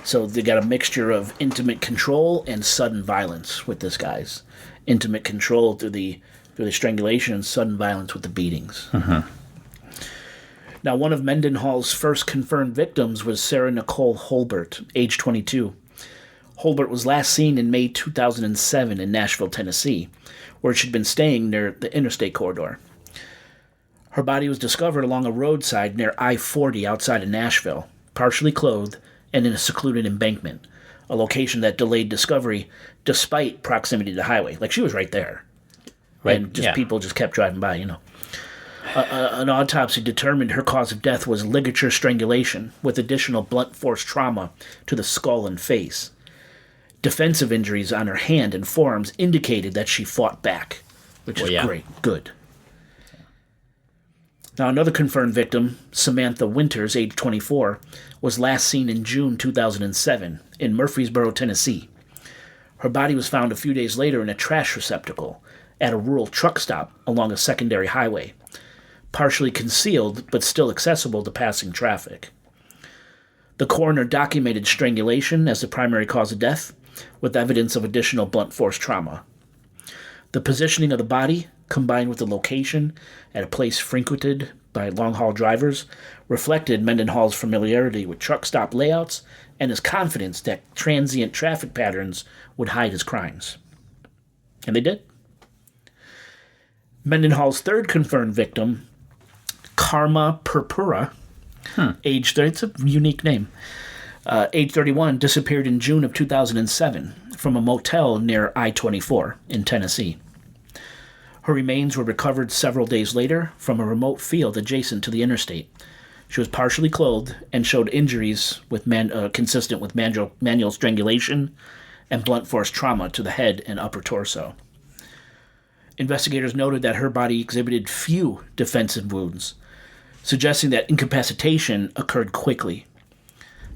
So they got a mixture of intimate control and sudden violence with this guy's. Intimate control through the strangulation and sudden violence with the beatings. Mm-hmm. Now, one of Mendenhall's first confirmed victims was Sarah Nicole Holbert, age 22. Holbert was last seen in May 2007 in Nashville, Tennessee, where she'd been staying near the Interstate corridor. Her body was discovered along a roadside near I-40 outside of Nashville, partially clothed and in a secluded embankment, a location that delayed discovery despite proximity to the highway. Like, she was right there. Right. And people just kept driving by, An autopsy determined her cause of death was ligature strangulation with additional blunt force trauma to the skull and face. Defensive injuries on her hand and forearms indicated that she fought back, which is great. Good. Now, another confirmed victim, Samantha Winters, age 24, was last seen in June 2007 in Murfreesboro, Tennessee. Her body was found a few days later in a trash receptacle at a rural truck stop along a secondary highway, partially concealed but still accessible to passing traffic. The coroner documented strangulation as the primary cause of death, with evidence of additional blunt force trauma. The positioning of the body, combined with the location at a place frequented by long-haul drivers, reflected Mendenhall's familiarity with truck stop layouts and his confidence that transient traffic patterns would hide his crimes. And they did. Mendenhall's third confirmed victim, Karma Purpura, age 30, it's a unique name, age 31, disappeared in June of 2007 from a motel near I-24 in Tennessee. Her remains were recovered several days later from a remote field adjacent to the interstate. She was partially clothed and showed injuries consistent with manual strangulation and blunt force trauma to the head and upper torso. Investigators noted that her body exhibited few defensive wounds, suggesting that incapacitation occurred quickly,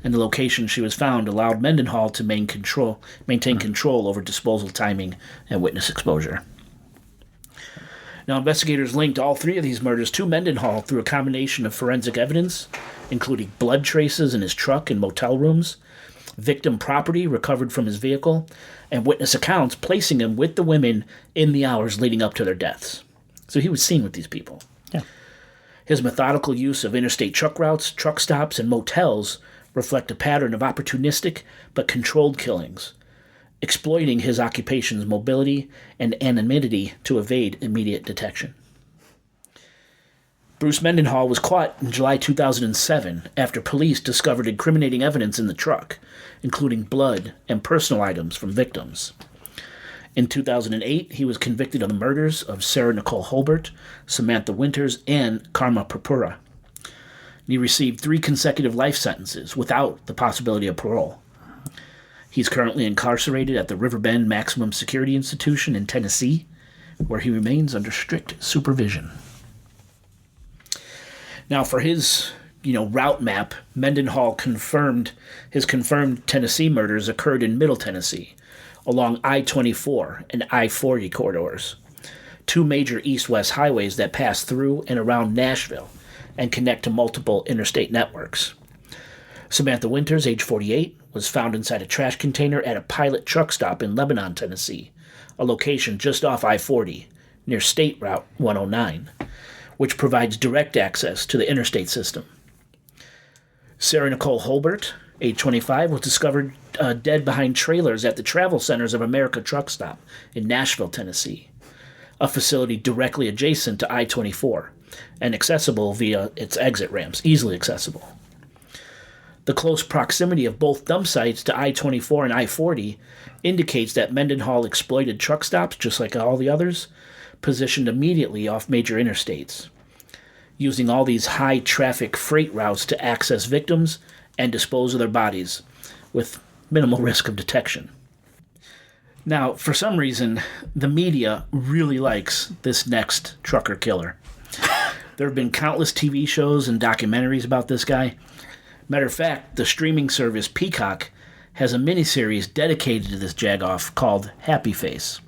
and the location she was found allowed Mendenhall to maintain control over disposal timing and witness exposure. Now, investigators linked all 3 of these murders to Mendenhall through a combination of forensic evidence, including blood traces in his truck and motel rooms, victim property recovered from his vehicle, and witness accounts placing him with the women in the hours leading up to their deaths. So he was seen with these people. Yeah. His methodical use of interstate truck routes, truck stops, and motels reflect a pattern of opportunistic but controlled killings, exploiting his occupation's mobility and anonymity to evade immediate detection. Bruce Mendenhall was caught in July 2007 after police discovered incriminating evidence in the truck, including blood and personal items from victims. In 2008, he was convicted of the murders of Sarah Nicole Holbert, Samantha Winters, and Karma Purpura. He received 3 consecutive life sentences without the possibility of parole. He's currently incarcerated at the Riverbend Maximum Security Institution in Tennessee, where he remains under strict supervision. Now, for his, route map, Mendenhall confirmed Tennessee murders occurred in Middle Tennessee, along I-24 and I-40 corridors, 2 major east-west highways that pass through and around Nashville and connect to multiple interstate networks. Samantha Winters, age 48, was found inside a trash container at a pilot truck stop in Lebanon, Tennessee, a location just off I-40 near State Route 109, which provides direct access to the interstate system. Sarah Nicole Holbert, age 25, was discovered dead behind trailers at the Travel Centers of America truck stop in Nashville, Tennessee, a facility directly adjacent to I-24 and accessible via its exit ramps, easily accessible. The close proximity of both dump sites to I-24 and I-40 indicates that Mendenhall exploited truck stops, just like all the others, positioned immediately off major interstates, using all these high-traffic freight routes to access victims and dispose of their bodies with minimal risk of detection. Now, for some reason, the media really likes this next trucker killer. There have been countless TV shows and documentaries about this guy. Matter of fact, the streaming service Peacock has a miniseries dedicated to this jagoff called Happy Face,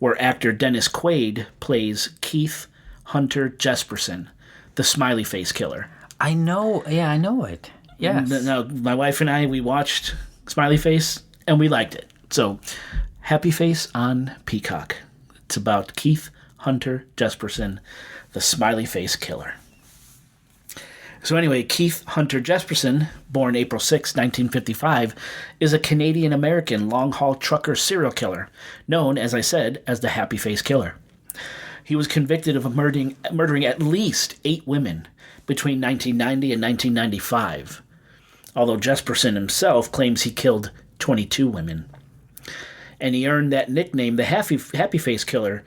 where actor Dennis Quaid plays Keith Hunter Jesperson, the smiley face killer. I know it. Yes. Now, my wife and I, we watched Smiley Face, and we liked it. So, Happy Face on Peacock. It's about Keith Hunter Jesperson, the smiley face killer. So anyway, Keith Hunter Jesperson, born April 6, 1955, is a Canadian-American long-haul trucker serial killer, known, as I said, as the Happy Face Killer. He was convicted of murdering at least 8 women between 1990 and 1995, although Jesperson himself claims he killed 22 women. And he earned that nickname, the Happy Face Killer,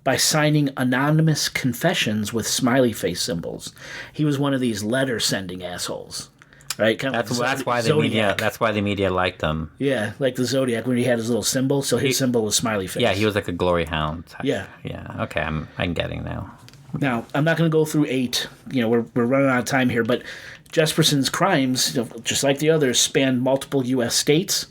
by signing anonymous confessions with smiley face symbols. He was one of these letter-sending assholes, right? That's why the media liked him. Yeah, like the Zodiac when he had his little symbol. So his symbol was smiley face. Yeah, he was like a glory hound type. Yeah. Okay, I'm getting now. Now, I'm not going to go through 8. We're running out of time here, but Jesperson's crimes, just like the others, spanned multiple U.S. states,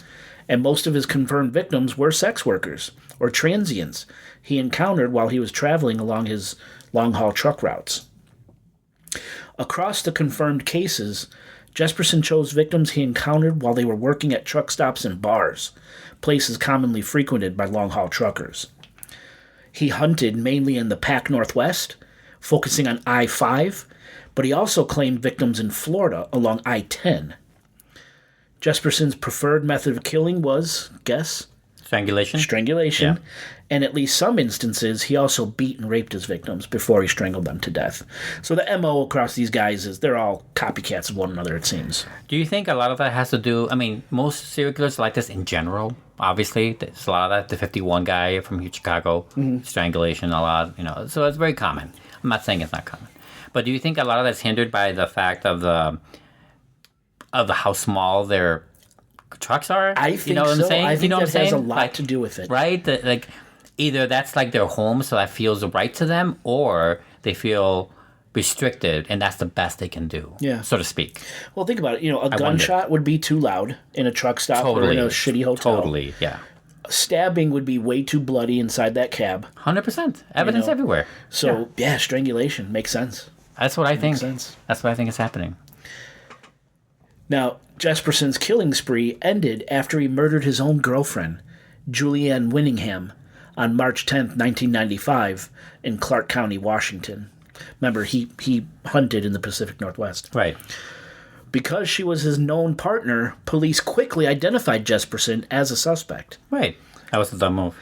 and most of his confirmed victims were sex workers or transients he encountered while he was traveling along his long-haul truck routes. Across the confirmed cases, Jesperson chose victims he encountered while they were working at truck stops and bars, places commonly frequented by long-haul truckers. He hunted mainly in the Pac Northwest, focusing on I-5, but he also claimed victims in Florida along I-10. Jesperson's preferred method of killing was, guess? Strangulation. Yeah. And at least some instances, he also beat and raped his victims before he strangled them to death. So the MO across these guys is they're all copycats of one another, it seems. Do you think a lot of that has to do, most serial killers are like this in general, obviously. There's a lot of that. The 51 guy from Chicago, strangulation, a lot, so it's very common. I'm not saying it's not common. But do you think a lot of that's hindered by the fact of how small their trucks are? I think what so. I'm saying? I think that has a lot to do with it. Right? Either that's like their home, so that feels right to them, or they feel restricted, and that's the best they can do, so to speak. Well, think about it. A gunshot would be too loud in a truck stop or in a shitty hotel. Totally, yeah. A stabbing would be way too bloody inside that cab. 100%. Evidence everywhere. So, strangulation makes sense. That's what I think. Makes sense. That's what I think is happening. Now, Jesperson's killing spree ended after he murdered his own girlfriend, Julianne Winningham, on March 10th, 1995, in Clark County, Washington. Remember, he hunted in the Pacific Northwest. Right. Because she was his known partner, police quickly identified Jesperson as a suspect. Right. That was a dumb move.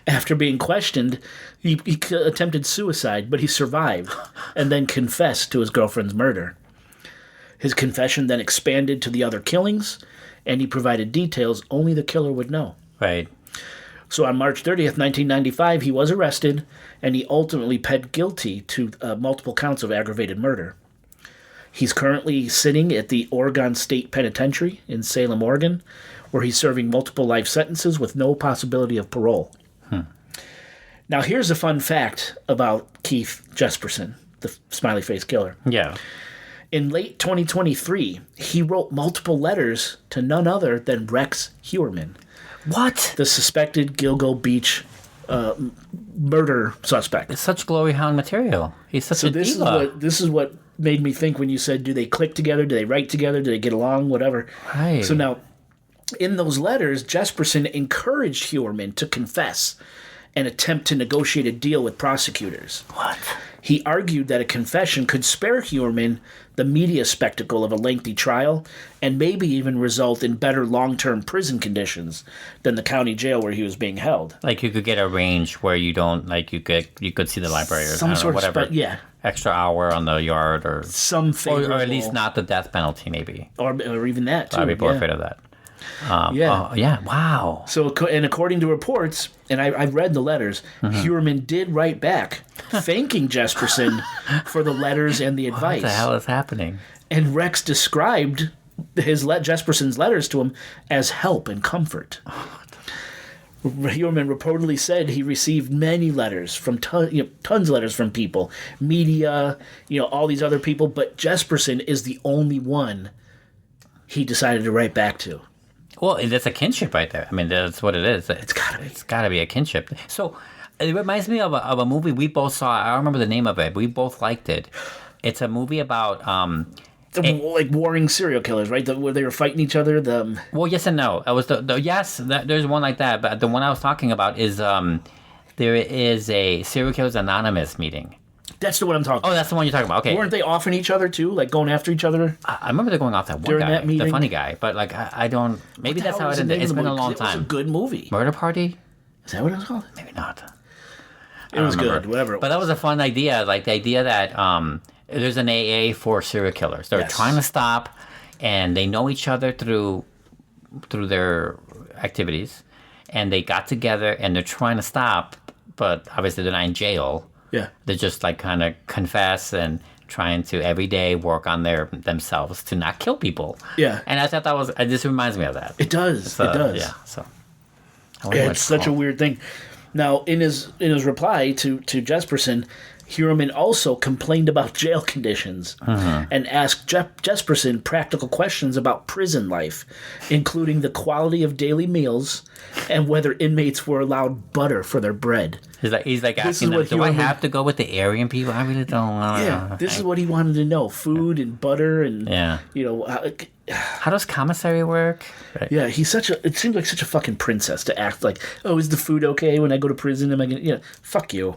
After being questioned, he attempted suicide, but he survived and then confessed to his girlfriend's murder. His confession then expanded to the other killings, and he provided details only the killer would know. Right. So on March 30th, 1995, he was arrested, and he ultimately pled guilty to multiple counts of aggravated murder. He's currently sitting at the Oregon State Penitentiary in Salem, Oregon, where he's serving multiple life sentences with no possibility of parole. Now, here's a fun fact about Keith Jesperson, the smiley face killer. Yeah. In late 2023, he wrote multiple letters to none other than Rex Heuermann. What? The suspected Gilgo Beach murder suspect. It's such glory hound material. He's such a diva. This is what made me think when you said, do they click together? Do they write together? Do they get along? Whatever. Right. So now, In those letters, Jesperson encouraged Huerman to confess and attempt to negotiate a deal with prosecutors. What? He argued that a confession could spare Huerman the media spectacle of a lengthy trial and maybe even result in better long-term prison conditions than the county jail where he was being held. Like you could get a range where you don't like you could see the library or Some sort of whatever. yeah. Extra hour on the yard or Some favorable, or at least not the death penalty maybe. or even that too. A lot of people are afraid of that. Yeah. Yeah. Wow. So, and according to reports, and I've read the letters, Huerman did write back, thanking Jesperson for the letters and the advice. What the hell is happening? And Rex described Jesperson's letters to him as help and comfort. Huerman reportedly said he received many letters from tons of letters from people, media, all these other people, but Jesperson is the only one he decided to write back to. Well, that's a kinship right there. I mean, that's what it is. It's gotta be a kinship. So it reminds me of a movie we both saw. I don't remember the name of it. We both liked it. It's a movie about like warring serial killers, right? Where they were fighting each other. Well, yes and no. It was there's one like that, but the one I was talking about is there is a serial killers anonymous meeting. That's the one I'm talking about. Oh, that's the one you're talking about. Okay. Weren't they offing each other too? Like going after each other? I remember they're going off that one during guy, that meeting? the funny guy. But like, I don't. Maybe that's how it ended. It's been a long time. It was a good movie. Murder Party? Is that what it was called? Maybe not. It was good. Whatever. But that was a fun idea. Like the idea that there's an AA for serial killers. They're trying to stop, and they know each other through their activities, and they got together and they're trying to stop, but obviously they're not in jail. Yeah. They just like kind of confess and trying to every day work on themselves to not kill people. Yeah. And I thought that was, this reminds me of that. It does. So, it does. Yeah. So. It's such a weird thing. Now, in his reply to Jesperson, Huerman also complained about jail conditions and asked Jesperson practical questions about prison life, including the quality of daily meals and whether inmates were allowed butter for their bread. He's like asking them, do I have to go with the Aryan people? I really don't want to. Yeah, this is what he wanted to know. Food and butter and, how does commissary work? Right. Yeah, it seems like such a fucking princess to act like, oh, is the food okay when I go to prison? Am I going to, fuck you.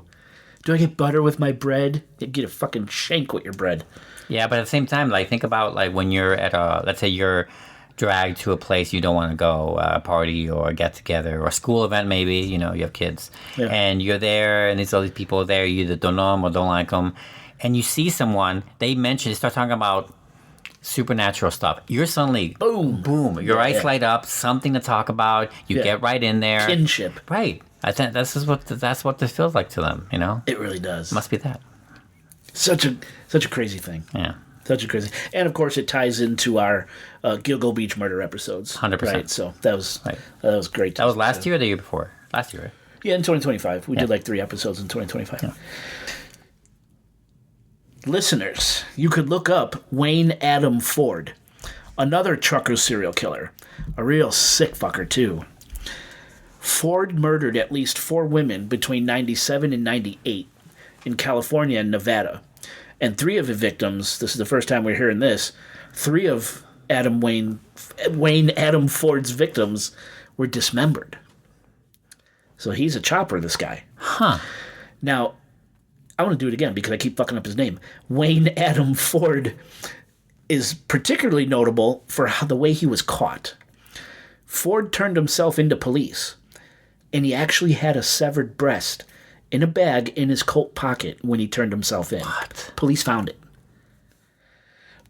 Do I get butter with my bread? You get a fucking shank with your bread. Yeah, but at the same time, like, think about, like, when you're at let's say you're dragged to a place you don't want to go, a party or a get-together or a school event maybe, you have kids. Yeah. And you're there, and there's all these people there, you either don't know them or don't like them. And you see someone, they start talking about supernatural stuff. You're suddenly, boom, your eyes light up, something to talk about, you get right in there. Kinship. Right. I think that's what this feels like to them, It really does. Must be that. Such a crazy thing. Yeah. Such a crazy. And of course, it ties into our Gilgo Beach murder episodes. 100%. Right. So that was great. That was last year or the year before? Last year, right? Yeah, in 2025. We did like 3 episodes in 2025. Yeah. Listeners, you could look up Wayne Adam Ford, another trucker serial killer, a real sick fucker too. Ford murdered at least 4 women between 97 and 98 in California and Nevada. And 3 of the victims, this is the first time we're hearing this, 3 of Wayne Adam Ford's victims were dismembered. So he's a chopper, this guy. Huh. Now, I want to do it again because I keep fucking up his name. Wayne Adam Ford is particularly notable for the way he was caught. Ford turned himself into police, and he actually had a severed breast in a bag in his coat pocket when he turned himself in. What? Police found it.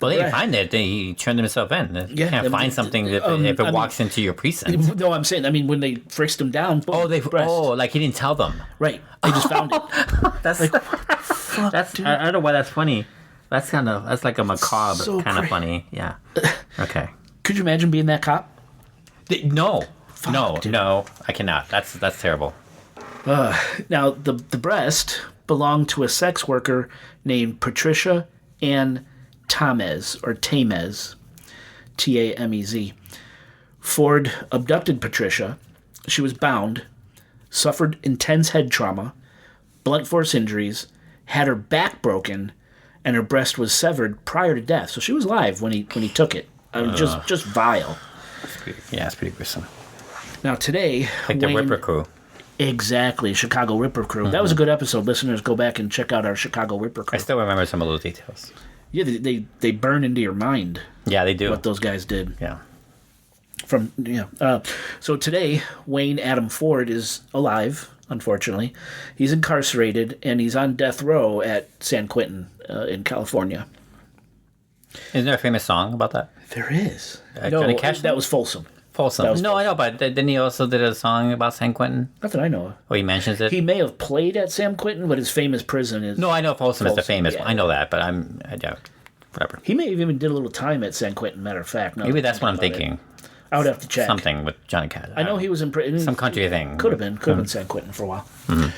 Well, they didn't find it. He turned himself in. You can't find something if it walks into your precinct. No, I'm saying, when they frisked him down, boom, like he didn't tell them. Right. They just found it. That's like, what the fuck, dude? I don't know why that's funny. That's like a macabre kind of funny. Yeah. Okay. Could you imagine being that cop? No. No, I cannot. That's terrible. Now, the breast belonged to a sex worker named Patricia Ann Tamez, or Tamez, Tamez. Ford abducted Patricia. She was bound, suffered intense head trauma, blunt force injuries, had her back broken, and her breast was severed prior to death. So she was alive when he took it. Just vile. It's pretty gruesome. Now today, Like the Ripper Crew. Exactly, Chicago Ripper Crew. That was a good episode. Listeners, go back and check out our Chicago Ripper Crew. I still remember some of those details. Yeah, they burn into your mind. Yeah, they do. What those guys did. Yeah. So today, Wayne Adam Ford is alive. Unfortunately, he's incarcerated and he's on death row at San Quentin in California. Isn't there a famous song about that? There is. Johnny Cash? That was Folsom. Folsom. That was I know, but didn't he also did a song about San Quentin? Not that I know of. Oh, he mentions it? He may have played at San Quentin, but his famous prison is... No, I know Folsom is the famous one. yeah. I know that, but I doubt. Whatever. He may have even did a little time at San Quentin, matter of fact. Maybe that's what I'm thinking. I would have to check. Something with Johnny Cash. I know he was in prison. Some country thing. Could have been San Quentin for a while. Mm-hmm.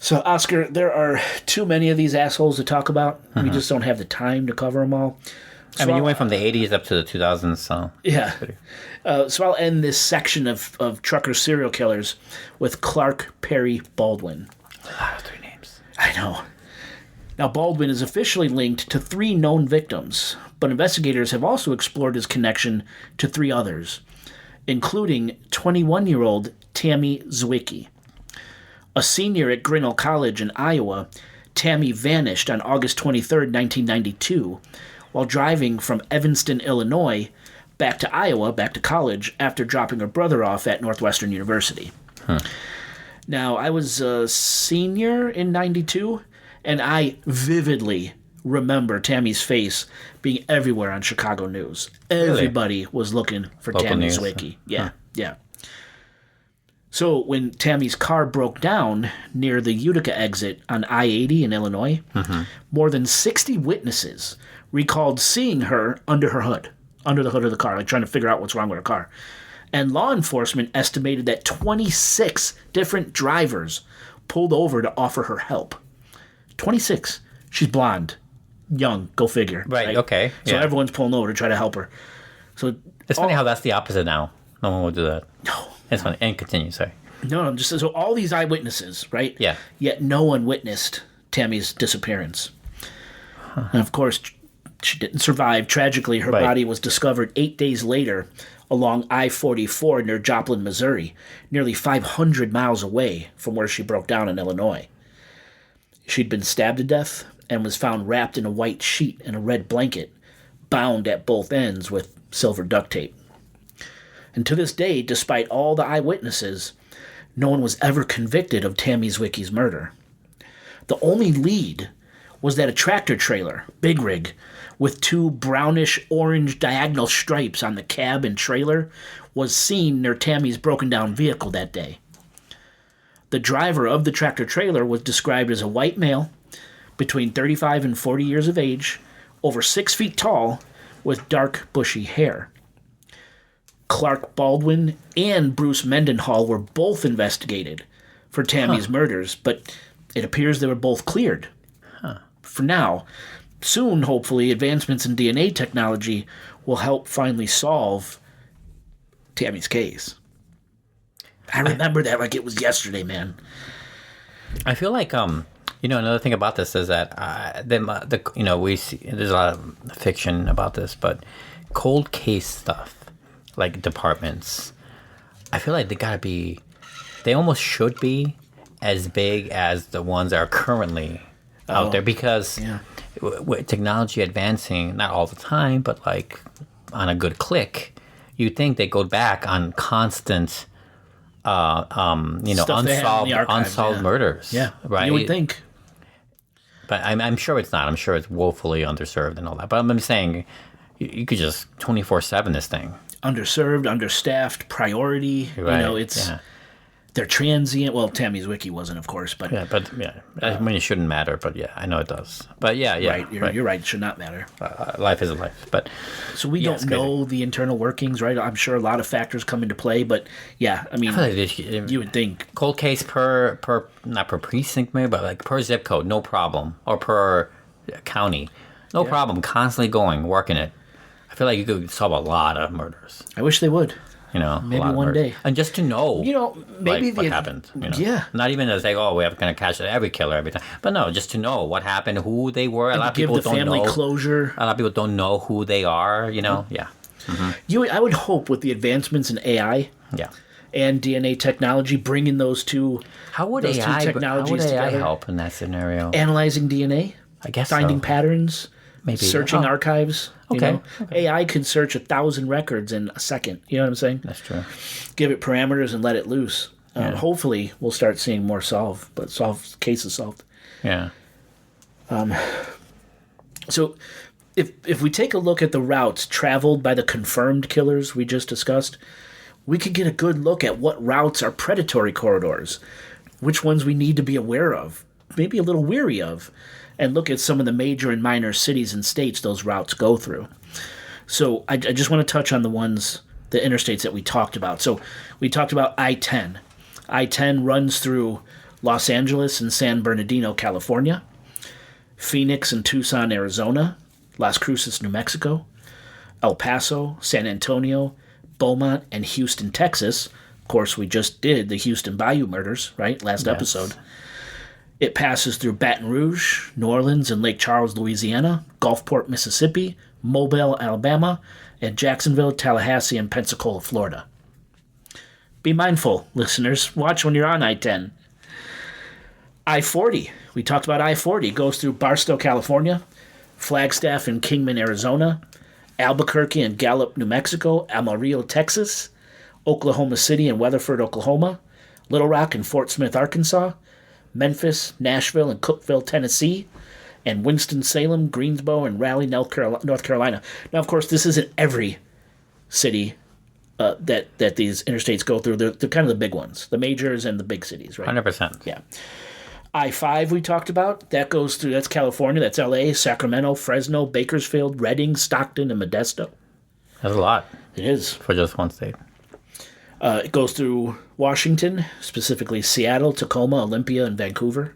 So, Oscar, there are too many of these assholes to talk about. Mm-hmm. We just don't have the time to cover them all. So I mean, you went from the 80s up to the 2000s, so... Yeah. So I'll end this section of trucker serial killers with Clark Perry Baldwin. A lot of 3 names. I know. Now, Baldwin is officially linked to 3 known victims, but investigators have also explored his connection to 3 others, including 21-year-old Tammy Zwicky. A senior at Grinnell College in Iowa, Tammy vanished on August 23, 1992, while driving from Evanston, Illinois, back to Iowa, back to college, after dropping her brother off at Northwestern University. Now, I was a senior in 92, and I vividly remember Tammy's face being everywhere on Chicago news. Everybody was looking for Local Tammy news. Zwicky. Yeah. So when Tammy's car broke down near the Utica exit on I-80 in Illinois, more than 60 witnesses recalled seeing her under the hood of the car, like trying to figure out what's wrong with her car. And law enforcement estimated that 26 different drivers pulled over to offer her help. 26. She's blonde, young, go figure. Right, okay. So yeah. everyone's pulling over to try to help her. So It's funny how that's the opposite now. No one will do that. No. It's funny. And continue, sorry. No, just so all these eyewitnesses, right? Yeah. Yet no one witnessed Tammy's disappearance. And of course, she didn't survive. Tragically, her body was discovered 8 days later along I-44 near Joplin, Missouri, nearly 500 miles away from where she broke down in Illinois. She'd been stabbed to death and was found wrapped in a white sheet and a red blanket, bound at both ends with silver duct tape. And to this day, despite all the eyewitnesses, no one was ever convicted of Tammy Zwicky's murder. The only lead was that a tractor trailer, big rig, with 2 brownish-orange diagonal stripes on the cab and trailer, was seen near Tammy's broken-down vehicle that day. The driver of the tractor trailer was described as a white male, between 35 and 40 years of age, over 6 feet tall, with dark, bushy hair. Clark Baldwin and Bruce Mendenhall were both investigated for Tammy's murders, but it appears they were both cleared. For now. Soon, hopefully, advancements in DNA technology will help finally solve Tammy's case. I remember that like it was yesterday, man. I feel like another thing about this is that we see there's a lot of fiction about this, but cold case stuff, like departments, I feel like they almost should be as big as the ones that are currently out there, because with technology advancing, not all the time, but like on a good click, you think they go back on constant unsolved murders. Yeah, right. You would think. But I'm sure it's not. I'm sure it's woefully underserved and all that. But I'm saying you could just 24/7 this thing. Underserved, understaffed, priority. Right. They're transient. Well, Tammy Zwicky wasn't, of course, but I mean, it shouldn't matter, but I know it does. But right, you're right. It should not matter. Life is a life, but so we don't know the internal workings, right? I'm sure a lot of factors come into play, but I mean, you would think cold case per not per precinct, maybe, but like per zip code, no problem, or per county, no problem. Constantly going, working it. I feel like you could solve a lot of murders. I wish they would. Maybe one day. And just to know, maybe what happened. Yeah. Not even to say, we're going to catch every killer every time. But no, just to know what happened, who they were. And a lot of give people the don't family know. Closure. A lot of people don't know who they are, Yeah. I would hope with the advancements in AI Yeah. and DNA technology, bringing those two How would those two AI technologies together, help in that scenario? analyzing DNA, I guess finding so. patterns, Maybe. searching Oh. archives. Okay. AI could search 1,000 records in a second. You know what I'm saying? That's true. Give it parameters and let it loose. Hopefully, we'll start seeing more cases solved. Yeah. So, if we take a look at the routes traveled by the confirmed killers we just discussed, we could get a good look at what routes are predatory corridors, which ones we need to be aware of, maybe a little weary of, and look at some of the major and minor cities and states those routes go through. So I just want to touch on the interstates that we talked about. So we talked about I-10. I-10 runs through Los Angeles and San Bernardino, California, Phoenix and Tucson, Arizona, Las Cruces, New Mexico, El Paso, San Antonio, Beaumont, and Houston, Texas. Of course, we just did the Houston Bayou murders, right? Last episode. It passes through Baton Rouge, New Orleans, and Lake Charles, Louisiana, Gulfport, Mississippi, Mobile, Alabama, and Jacksonville, Tallahassee, and Pensacola, Florida. Be mindful, listeners. Watch when you're on I-10. I-40. We talked about I-40. It goes through Barstow, California, Flagstaff and Kingman, Arizona, Albuquerque and Gallup, New Mexico, Amarillo, Texas, Oklahoma City and Weatherford, Oklahoma, Little Rock and Fort Smith, Arkansas, Memphis, Nashville, and Cookeville, Tennessee, and Winston-Salem, Greensboro, and Raleigh, North Carolina. Now, of course, this isn't every city that these interstates go through. They're kind of the big ones, the majors and the big cities, right? 100%. Yeah. I-5 we talked about, that's California, that's LA, Sacramento, Fresno, Bakersfield, Redding, Stockton, and Modesto. That's a lot. It is. For just one state. It goes through Washington, specifically Seattle, Tacoma, Olympia, and Vancouver.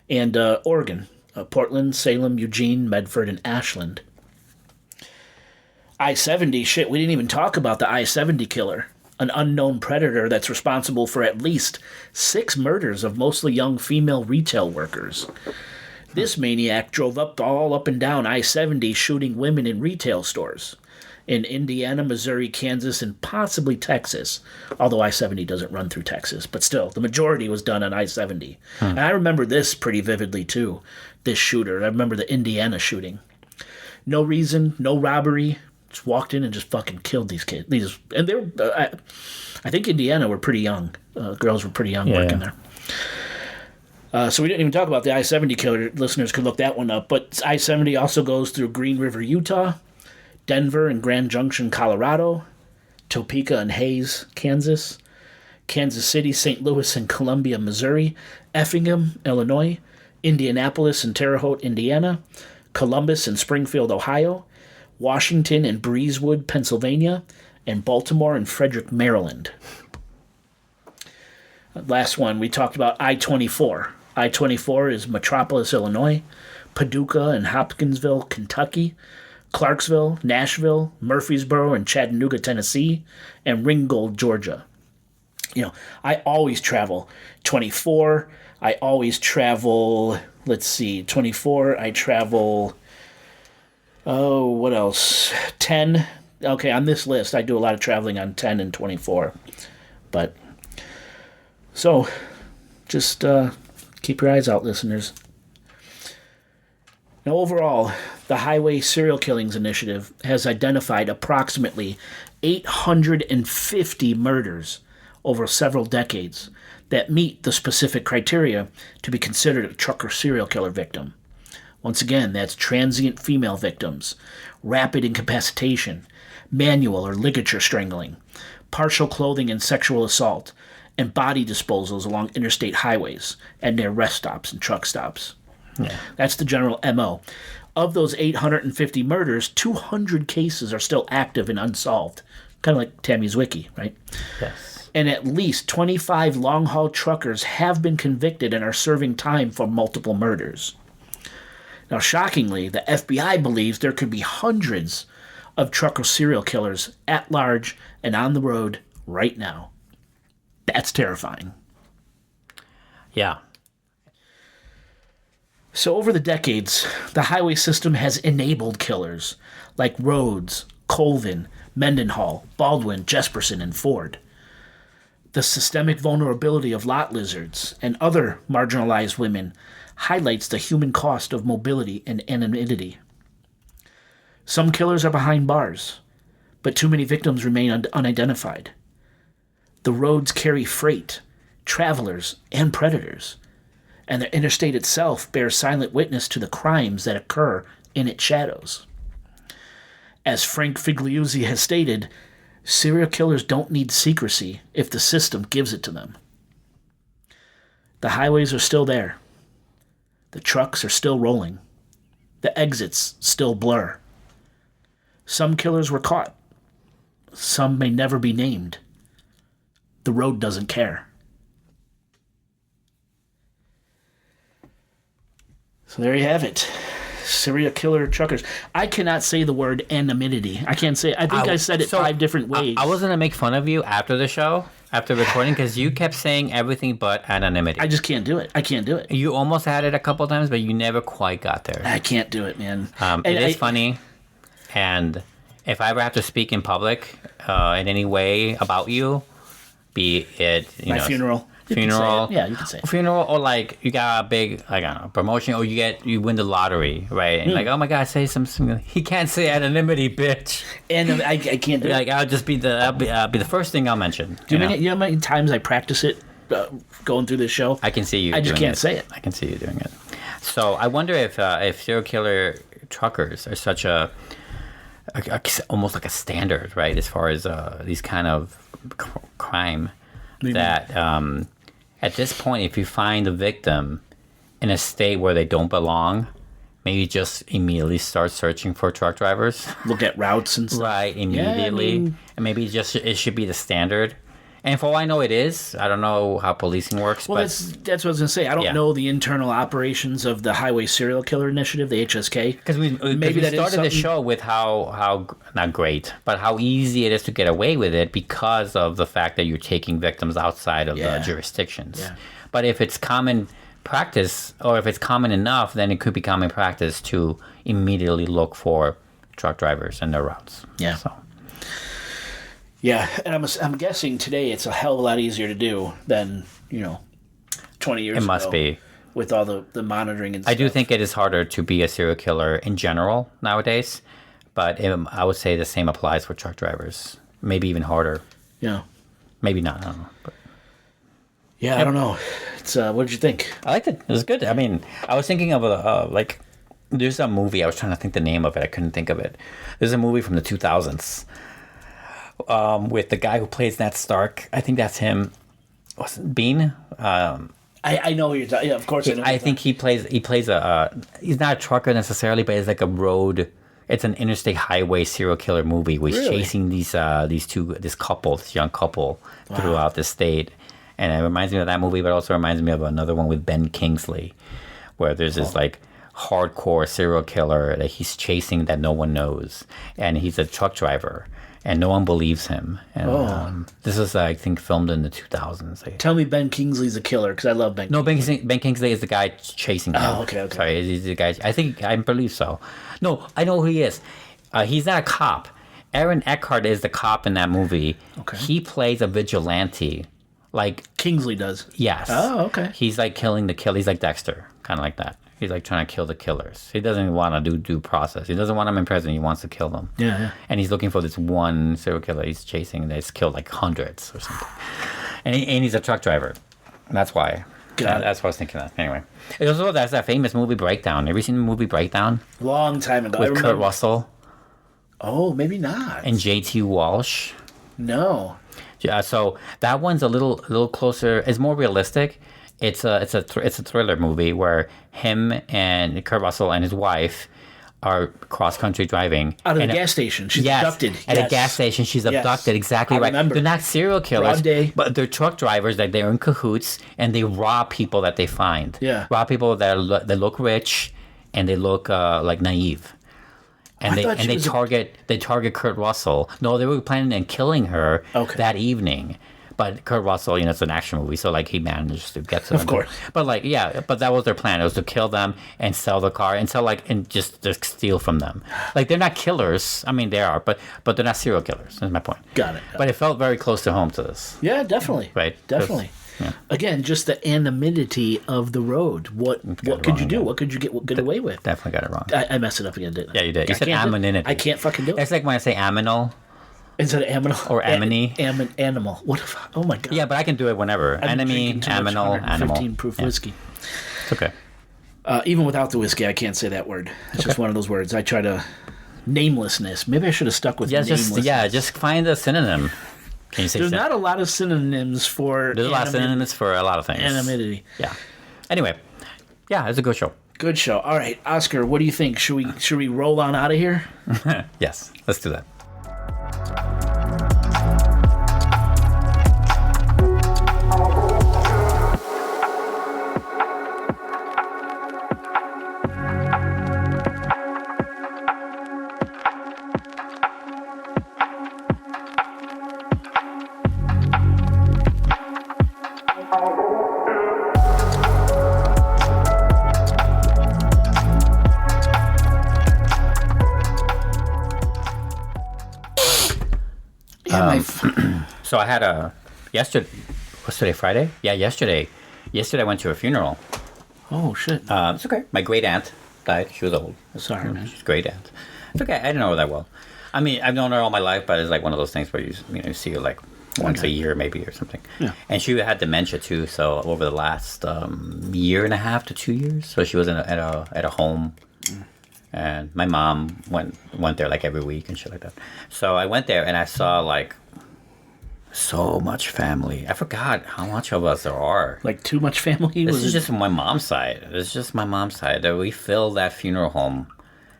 And Oregon, Portland, Salem, Eugene, Medford, and Ashland. I-70, we didn't even talk about the I-70 killer, an unknown predator that's responsible for at least 6 murders of mostly young female retail workers. This maniac drove all up and down I-70 shooting women in retail stores in Indiana, Missouri, Kansas, and possibly Texas, although I-70 doesn't run through Texas. But still, the majority was done on I-70. And I remember this pretty vividly, too, this shooter. I remember the Indiana shooting. No reason, no robbery, just walked in and just fucking killed these kids. And they were, I think Indiana were pretty young. Girls were pretty young working there. So we didn't even talk about the I-70 killer. Listeners could look that one up. But I-70 also goes through Green River, Utah, Denver and Grand Junction, Colorado, Topeka and Hayes, Kansas, Kansas City, St. Louis and Columbia, Missouri, Effingham, Illinois, Indianapolis and Terre Haute, Indiana, Columbus and Springfield, Ohio, Washington and Breezewood, Pennsylvania, and Baltimore and Frederick, Maryland. Last one, we talked about I-24. I-24 is Metropolis, Illinois, Paducah and Hopkinsville, Kentucky, Clarksville, Nashville, Murfreesboro, and Chattanooga, Tennessee, and Ringgold, Georgia. I always travel 24. I always travel, 24. I travel, what else? 10. Okay, on this list, I do a lot of traveling on 10 and 24. But, so, just keep your eyes out, listeners. Now, overall, the Highway Serial Killings Initiative has identified approximately 850 murders over several decades that meet the specific criteria to be considered a trucker serial killer victim. Once again, that's transient female victims, rapid incapacitation, manual or ligature strangling, partial clothing and sexual assault, and body disposals along interstate highways and near rest stops and truck stops. Yeah. That's the general MO. Of those 850 murders, 200 cases are still active and unsolved. Kind of like Tammy's Wiki, right? Yes. And at least 25 long-haul truckers have been convicted and are serving time for multiple murders. Now, shockingly, the FBI believes there could be hundreds of trucker serial killers at large and on the road right now. That's terrifying. Yeah. So over the decades, the highway system has enabled killers like Rhoades, Colvin, Mendenhall, Baldwin, Jesperson, and Ford. The systemic vulnerability of lot lizards and other marginalized women highlights the human cost of mobility and anonymity. Some killers are behind bars, but too many victims remain unidentified. The roads carry freight, travelers, and predators, and the interstate itself bears silent witness to the crimes that occur in its shadows. As Frank Figliuzzi has stated, serial killers don't need secrecy if the system gives it to them. The highways are still there. The trucks are still rolling. The exits still blur. Some killers were caught. Some may never be named. The road doesn't care. So there you have it. Serial killer truckers. I cannot say the word anonymity. I can't say. I think I said it 5 different ways. I was gonna make fun of you after the show, after recording, because you kept saying everything but anonymity. I just can't do it. I can't do it. You almost had it a couple times, but you never quite got there. I can't do it, man. It is funny, and if I ever have to speak in public in any way about you, be it my funeral. Yeah, you can say it. Funeral, or like you got a big, I don't know, promotion, or you win the lottery, right? And like, oh my God, say something. He can't say anonymity, bitch. And I can't do it. Like, I'll just be the first thing I'll mention. You know how many times I practice it going through this show? I can see you. I just can't say it. I can see you doing it. So I wonder if serial killer truckers are such a almost like a standard, right? As far as these kind of crime, that at this point, if you find a victim in a state where they don't belong, maybe just immediately start searching for truck drivers. Look at routes and stuff. Right, immediately. Yeah, and maybe it should be the standard. And for all I know, it is. I don't know how policing works. Well, but that's what I was going to say. I don't know the internal operations of the Highway Serial Killer Initiative, the HSK. Because we started the show with how not great, but how easy it is to get away with it because of the fact that you're taking victims outside of the jurisdictions. Yeah. But if it's common practice, or if it's common enough, then it could be common practice to immediately look for truck drivers and their routes. Yeah. So. Yeah, and I'm guessing today it's a hell of a lot easier to do than 20 years ago. It must be. With all the monitoring and stuff. I do think it is harder to be a serial killer in general nowadays, but I would say the same applies for truck drivers. Maybe even harder. Yeah. Maybe not. I don't know. But. Yeah, I don't know. It's what did you think? I liked it. It was good. I mean, I was thinking of there's a movie. I was trying to think the name of it. I couldn't think of it. There's a movie from the 2000s. With the guy who plays Ned Stark. I think that's him. What's it, Bean? I know who you're talking. Yeah, of course. I think he plays a. He's not a trucker necessarily, but it's like a road. It's an interstate highway serial killer movie. Where he's chasing this young couple throughout the state, and it reminds me of that movie, but also reminds me of another one with Ben Kingsley, where there's this like hardcore serial killer that he's chasing that no one knows, and he's a truck driver. And no one believes him. And this was, I think, filmed in the 2000s. Tell me Ben Kingsley's a killer, because I love Ben Kingsley. No, Ben Kingsley is the guy chasing him. Oh, okay. Sorry, he's the guy. I believe so. No, I know who he is. He's not a cop. Aaron Eckhart is the cop in that movie. Okay. He plays a vigilante. Like Kingsley does. Yes. Oh, okay. He's like killing the kill. He's like Dexter, kind of like that. He's like trying to kill the killers. He doesn't want to do due process. He doesn't want them in prison. He wants to kill them. Yeah. And he's looking for this one serial killer he's chasing that's killed like hundreds or something. And he's a truck driver. And that's why. That's what I was thinking of. Anyway. It also, that's that famous movie Breakdown. Have you seen the movie Breakdown? Long time ago. With Kurt Russell. Oh, maybe not. And J.T. Walsh. No. Yeah, so that one's a little closer. It's more realistic. It's a thriller movie where him and Kurt Russell and his wife are cross-country driving. Out of the gas station. She's abducted. At a gas station, she's abducted. Exactly right. Remember. They're not serial killers, Broad day. but they're truck drivers. Like they're in cahoots, and they rob people that they find. Yeah. Rob people that look rich, and they look like naive. And they target Kurt Russell. No, they were planning on killing her that evening. But Kurt Russell, it's an action movie, so like he managed to get to them. Of course. But like, yeah, but that was their plan. It was to kill them and sell the car and just steal from them. Like they're not killers. I mean, they are, but they're not serial killers. Is my point. Got it. But it felt very close to home to this. Yeah, definitely. Right. Definitely. Yeah. Again, just the anonymity of the road. What could you do? Again. What could you get away with? Definitely got it wrong. I messed it up again, didn't I? Yeah, you did. You I said can't do it. anonymity. I can't fucking do it. It's like when I say aminal. Instead of aminal. Or aminy. Animal. What if... Oh, my God. Yeah, but I can do it whenever. I'm Enemy, drinking too much aminal, animal. 115 proof whiskey. It's okay. Even without the whiskey, I can't say that word. It's just one of those words. I try to... Namelessness. Maybe I should have stuck with namelessness. Just find a synonym. Can you say There's not a lot of synonyms for... There's a lot of synonyms for a lot of things. Anonymity. Yeah. Anyway, yeah, it's a good show. Good show. All right, Oscar, what do you think? Should we roll on out of here? Yes, let's do that. So I had what's today, Friday? Yeah, yesterday. Yesterday I went to a funeral. Oh, shit. It's okay. My great aunt died. She was old. Sorry, man. She's a great aunt. It's okay. I didn't know her that well. I mean, I've known her all my life, but it's like one of those things where you see her like once a year maybe or something. Yeah. And she had dementia too. So over the last year and a half to 2 years, so she was at a home. And my mom went there like every week and shit like that. So I went there and I saw like so much family. I forgot how much of us there are. Like too much family? This is just my mom's side. It's just my mom's side. That we filled that funeral home.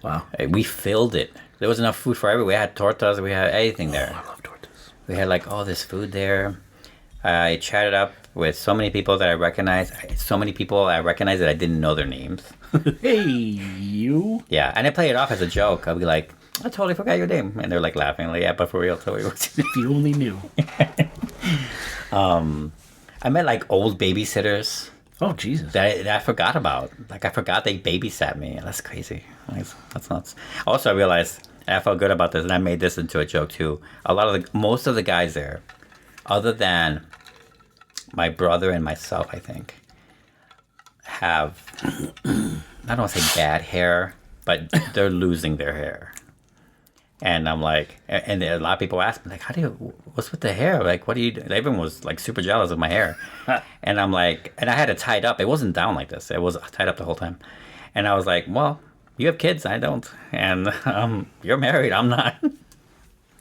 Wow. We filled it. There was enough food for everyone. We had tortas. We had anything there. I love tortas. We had like all this food there. I chatted up with so many people that I recognized. So many people I recognized that I didn't know their names. Hey, you. Yeah, and I play it off as a joke. I'll be like, I totally forgot your name. And they're like laughing. Like, yeah, but for real, totally. If you only knew. I met like old babysitters. Oh, Jesus. That I forgot about. Like, I forgot they babysat me. That's crazy. That's nuts. Also, I realized, and I felt good about this, and I made this into a joke too. Most of the guys there, other than my brother and myself, I think, have, I don't want to say bad hair, but they're losing their hair. And I'm like, and a lot of people ask me, like, what's with the hair? Like, what do you do? Everyone was like super jealous of my hair. And I'm like, and I had it tied up. It wasn't down like this. It was tied up the whole time. And I was like, well, you have kids, I don't. And you're married, I'm not.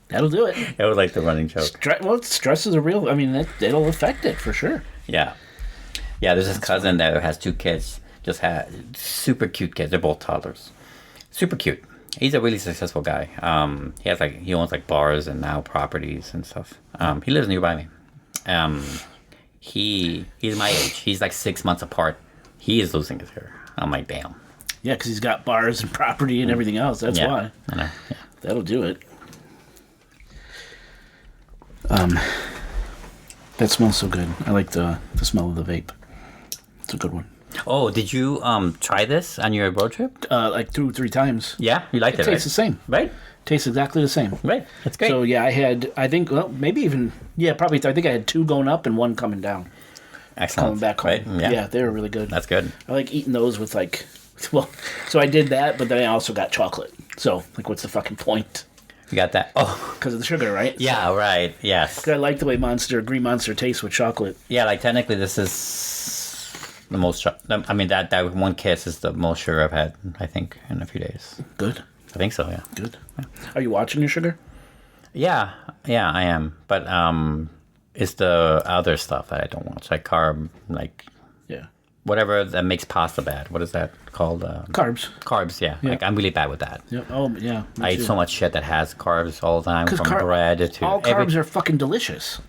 That'll do it. It was like the running joke. Stress is a real, I mean, it'll affect it for sure. Yeah. Yeah, there's this cousin that has 2 kids. Just had super cute kids. They're both toddlers. Super cute. He's a really successful guy. He owns like bars and now properties and stuff. He lives nearby me. He's my age. He's like 6 months apart. He is losing his hair. I'm like, damn. Yeah, because he's got bars and property and everything else. That's why. I know. Yeah. That'll do it. That smells so good. I like the smell of the vape. It's a good one. Oh, did you try this on your road trip? Like 2 or 3 times. Yeah, you liked it, right? Tastes the same. Right? Tastes exactly the same. Right. That's great. So yeah, I think I think I had 2 going up and 1 coming down. Excellent. Coming back home. Right? Yeah, they were really good. That's good. I like eating those with like, well, so I did that, but then I also got chocolate. So like, what's the fucking point? You got that? Oh, Because of the sugar, right? yeah, right. Yes. I like the way Green Monster tastes with chocolate. Yeah, like technically this is the most, I mean, that one kiss is the most sugar I've had, I think, in a few days. Good. I think so, yeah. Good. Are you watching your sugar? Yeah, I am. But it's the other stuff that I don't watch, like carb, like Yeah. whatever that makes pasta bad. What is that called? Carbs. Carbs, yeah. Like I'm really bad with that. Yeah. Oh, yeah. I eat so much shit that has carbs all the time, from bread to all carbs are fucking delicious.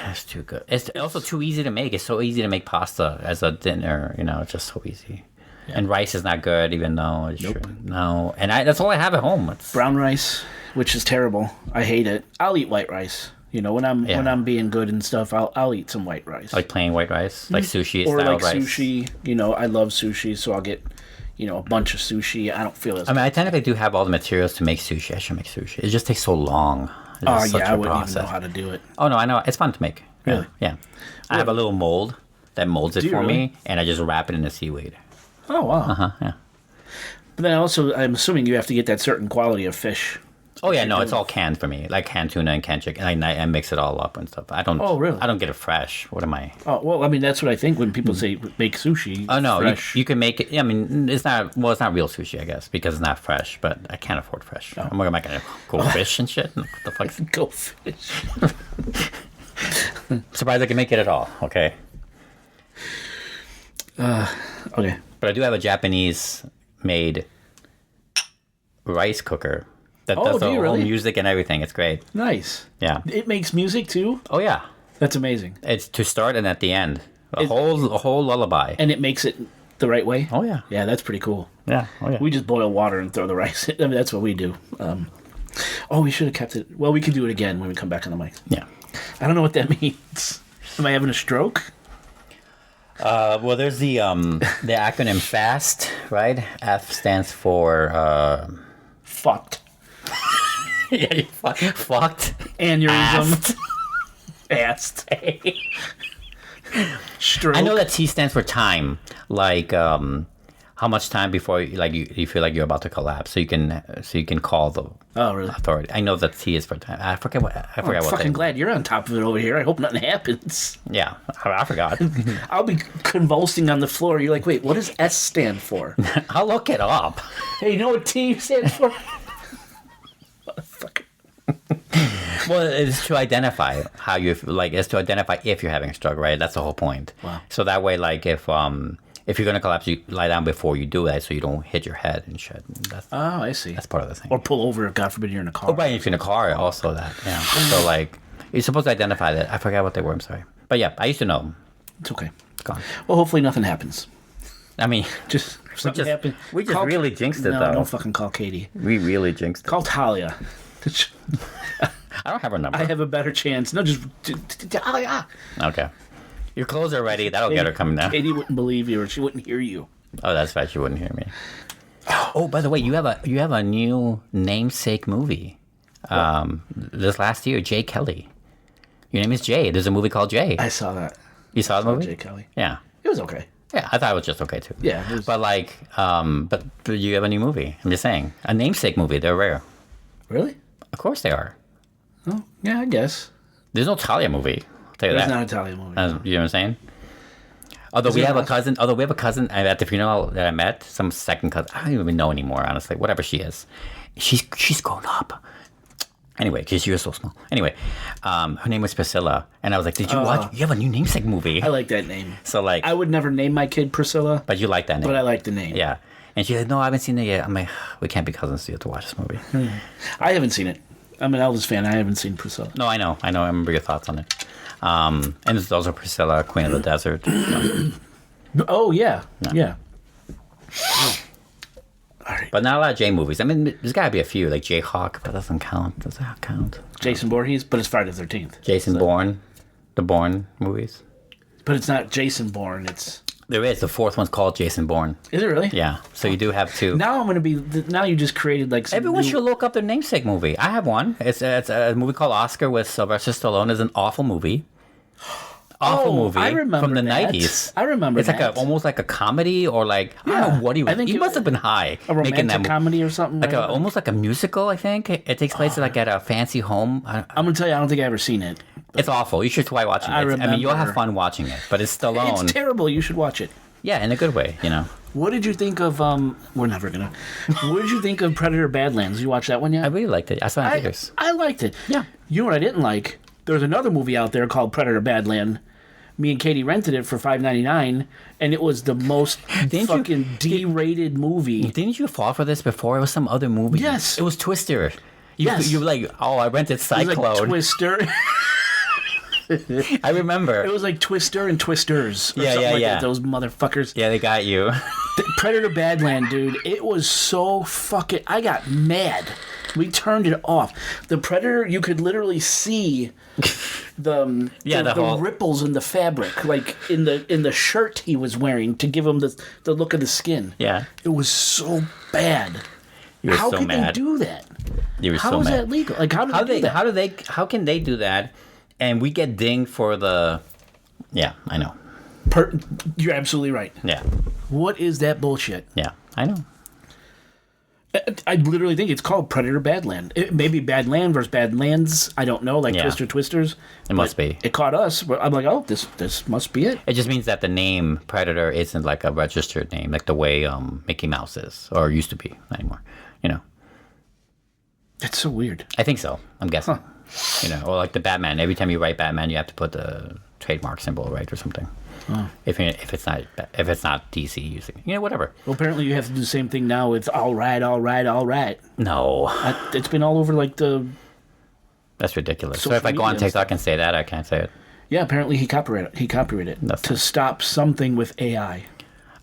It's too good. It's also too easy to make. It's so easy to make pasta as a dinner. It's just so easy. Yeah. And rice is not good, even though it's no. And that's all I have at home. It's brown rice, which is terrible. I hate it. I'll eat white rice. You know, when I'm being good and stuff, I'll eat some white rice. Like plain white rice, like sushi or style like rice. sushi. You know, I love sushi, so I'll get, you know, a bunch of sushi. I don't feel as. I mean, I technically do have all the materials to make sushi. I should make sushi. It just takes so long. Oh Such yeah, a I wouldn't process. even know how to do it. Oh no, I know. It's fun to make. Really? Yeah. I have a little mold that molds it Do you for really? me, and I just wrap it in the seaweed. Oh wow. Yeah. But then also, I'm assuming you have to get that certain quality of fish. Oh yeah, no, it's all canned for me, like canned tuna and canned chicken. I mix it all up and stuff. I don't. Oh, really? I don't get it fresh. What am I? Oh well, I mean that's what I think when people say make sushi. Oh no, fresh. you can make it. I mean, it's not. Well, it's not real sushi, I guess, because it's not fresh. But I can't afford fresh. I'm gonna make go fish and shit. What the fuck? Go fish. Surprised I can make it at all. Okay. Okay. But I do have a Japanese-made rice cooker that Oh, does do the you whole really? music and everything. It's great. Nice. Yeah. It makes music too. Oh yeah. That's amazing. It's to start and at the end. A whole lullaby. And it makes it the right way. Oh yeah. Yeah, that's pretty cool. Yeah. Oh yeah. We just boil water and throw the rice in. I mean, that's what we do. We should have kept it. Well, we can do it again when we come back on the mic. Yeah. I don't know what that means. Am I having a stroke? Well, there's the acronym FAST, right? F stands for Fucked. yeah, you fucked. Aneurysm. Assed. Stroke. I know that T stands for time, like how much time before you feel like you're about to collapse, so you can call the Oh, really? authority. I know that T is for time. I forget what. I'm what fucking they- glad you're on top of it over here. I hope nothing happens. Yeah, I forgot. I'll be convulsing on the floor. You're like, wait, what does S stand for? I'll look it up. Hey, you know what T stands for? Motherfucker. Well, it's to identify how you it's to identify if you're having a stroke, right? That's the whole point. Wow. So that way, like if you're gonna collapse, you lie down before you do that, so you don't hit your head and shit. That's Oh, I see. that's part of the thing. Or pull over if, God forbid, you're in a car. Oh, right, if you're in a car, also that. Yeah. So like, you're supposed to identify that. I forgot what they were. I'm sorry, but yeah, I used to know. It's okay. It's gone. Well, hopefully nothing happens. I mean, Just if something happens. we just really jinxed it, no, though. don't fucking call Katie. We really jinxed it. Call Talia. I don't have her number. I have a better chance. No, just Talia. Okay. Your clothes are ready. That'll get her coming down. Katie wouldn't believe you, or she wouldn't hear you. Oh, that's right. She wouldn't hear me. Oh, by the way, you have a new namesake movie. This last year, Jay Kelly. Your name is Jay. There's a movie called Jay. I saw that. You saw the movie? Jay Kelly. Yeah. It was okay. Yeah, I thought it was just okay too. Yeah. It was, But like, but you have a new movie. I'm just saying, a namesake movie. They're rare. really? Of course they are. Oh, yeah, I guess. There's no Talia movie. I'll tell you It's that. not an Italian movie. You know what I'm saying? Although Is we it have a not? cousin. At the funeral that I met, some second cousin. I don't even know anymore, honestly. Whatever she is, she's grown up. Anyway, because she was so small. Anyway, her name was Priscilla, and I was like, "Did you watch? You have a new namesake movie." I like that name. So like, I would never name my kid Priscilla, but you like that name, but I like the name. yeah. And she said, "No, I haven't seen it yet." I'm like, "We can't be cousins, so you have to watch this movie." I haven't seen it. I'm an Elvis fan. I haven't seen Priscilla. No, I know. I remember your thoughts on it. And there's also Priscilla, Queen of the Desert. So. Oh, yeah. Yeah. All right. But not a lot of J movies. I mean, there's got to be a few, like Jayhawk, but that doesn't count. Does that count? Jason Voorhees, but it's Friday the 13th. Jason Bourne, the Bourne movies. But it's not Jason Bourne. It's... There is. The fourth one's called Jason Bourne. Is it really? Yeah. So you do have two. Now I'm going to be... Now you just created like some Everyone new... should look up their namesake movie. I have one. It's a movie called Oscar with Sylvester Stallone. It's an awful movie. Awful movie. I remember from the that. 90s. I remember it's that. like almost like a comedy or like I don't Yeah. know what he was. I think He it- must have been high A making that romantic movie. comedy or something? Like right? almost like a musical, I think. It takes place like at a fancy home. I'm going to tell you, I don't think I've ever seen it. It's awful. You should try watching it. I I mean, you'll have remember. fun watching it, but it's Stallone. It's terrible. You should watch it. Yeah, in a good way, you know. What did you think of... We're never going to... What did you think of Predator Badlands? You watch that one yet? I really liked it. I saw it in theaters. I liked it. Yeah. You know what I didn't like? There was another movie out there called Predator Badland. Me and Katie rented it for $5.99, and it was the most fucking D-rated movie. Didn't you fall for this before? It was some other movie. Yes. It was Twister. Yes. You were like, oh, I rented It was like Cyclone. Twister. I remember. It was like Twister and Twisters. Or Yeah, something yeah, like yeah. that, those motherfuckers. Yeah, they got you. Predator Badland, dude. It was so fucking... I got mad. We turned it off. The Predator, you could literally see the whole ripples in the fabric, like in the shirt he was wearing to give him the look of the skin. Yeah. It was so bad. You were How so could mad. they do that? You were How so is mad. that legal? Like how do they do that? How can they do that? And we get dinged for the. Yeah, I know. You're absolutely right. Yeah. What is that bullshit? Yeah, I know. I literally think it's called Predator Badland. It may be Badland versus Badlands. I don't know, like Yeah. Twister Twisters. It must be. It caught us. But I'm like, oh, this must be it. It just means that the name Predator isn't like a registered name, like the way Mickey Mouse is, or used to be, not anymore. You know. It's so weird. I think so. I'm guessing. You know, or like the Batman. Every time you write Batman, you have to put the trademark symbol, right, or something. If it's not DC using, you know, whatever. Well, apparently you have to do the same thing now with all right. No, It's been all over like the. that's ridiculous. So Social if I go on media and TikTok and say that, I can't say it. Yeah, apparently he copyrighted it That's to nice. stop something with AI.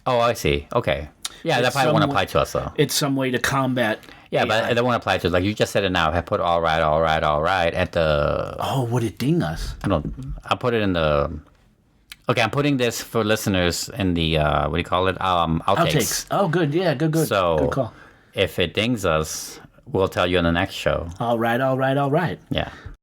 Oh, I see. Okay. Yeah, that It's probably won't some- apply to us though. It's some way to combat. Yeah, AI. but that won't apply to us. Like you just said it now. If I put all right at the, Oh, would it ding us? I'll put it in the. Okay, I'm putting this for listeners in the what do you call it? Outtakes. Oh, good. Yeah, good. So Good call. if it dings us, we'll tell you on the next show. All right. Yeah.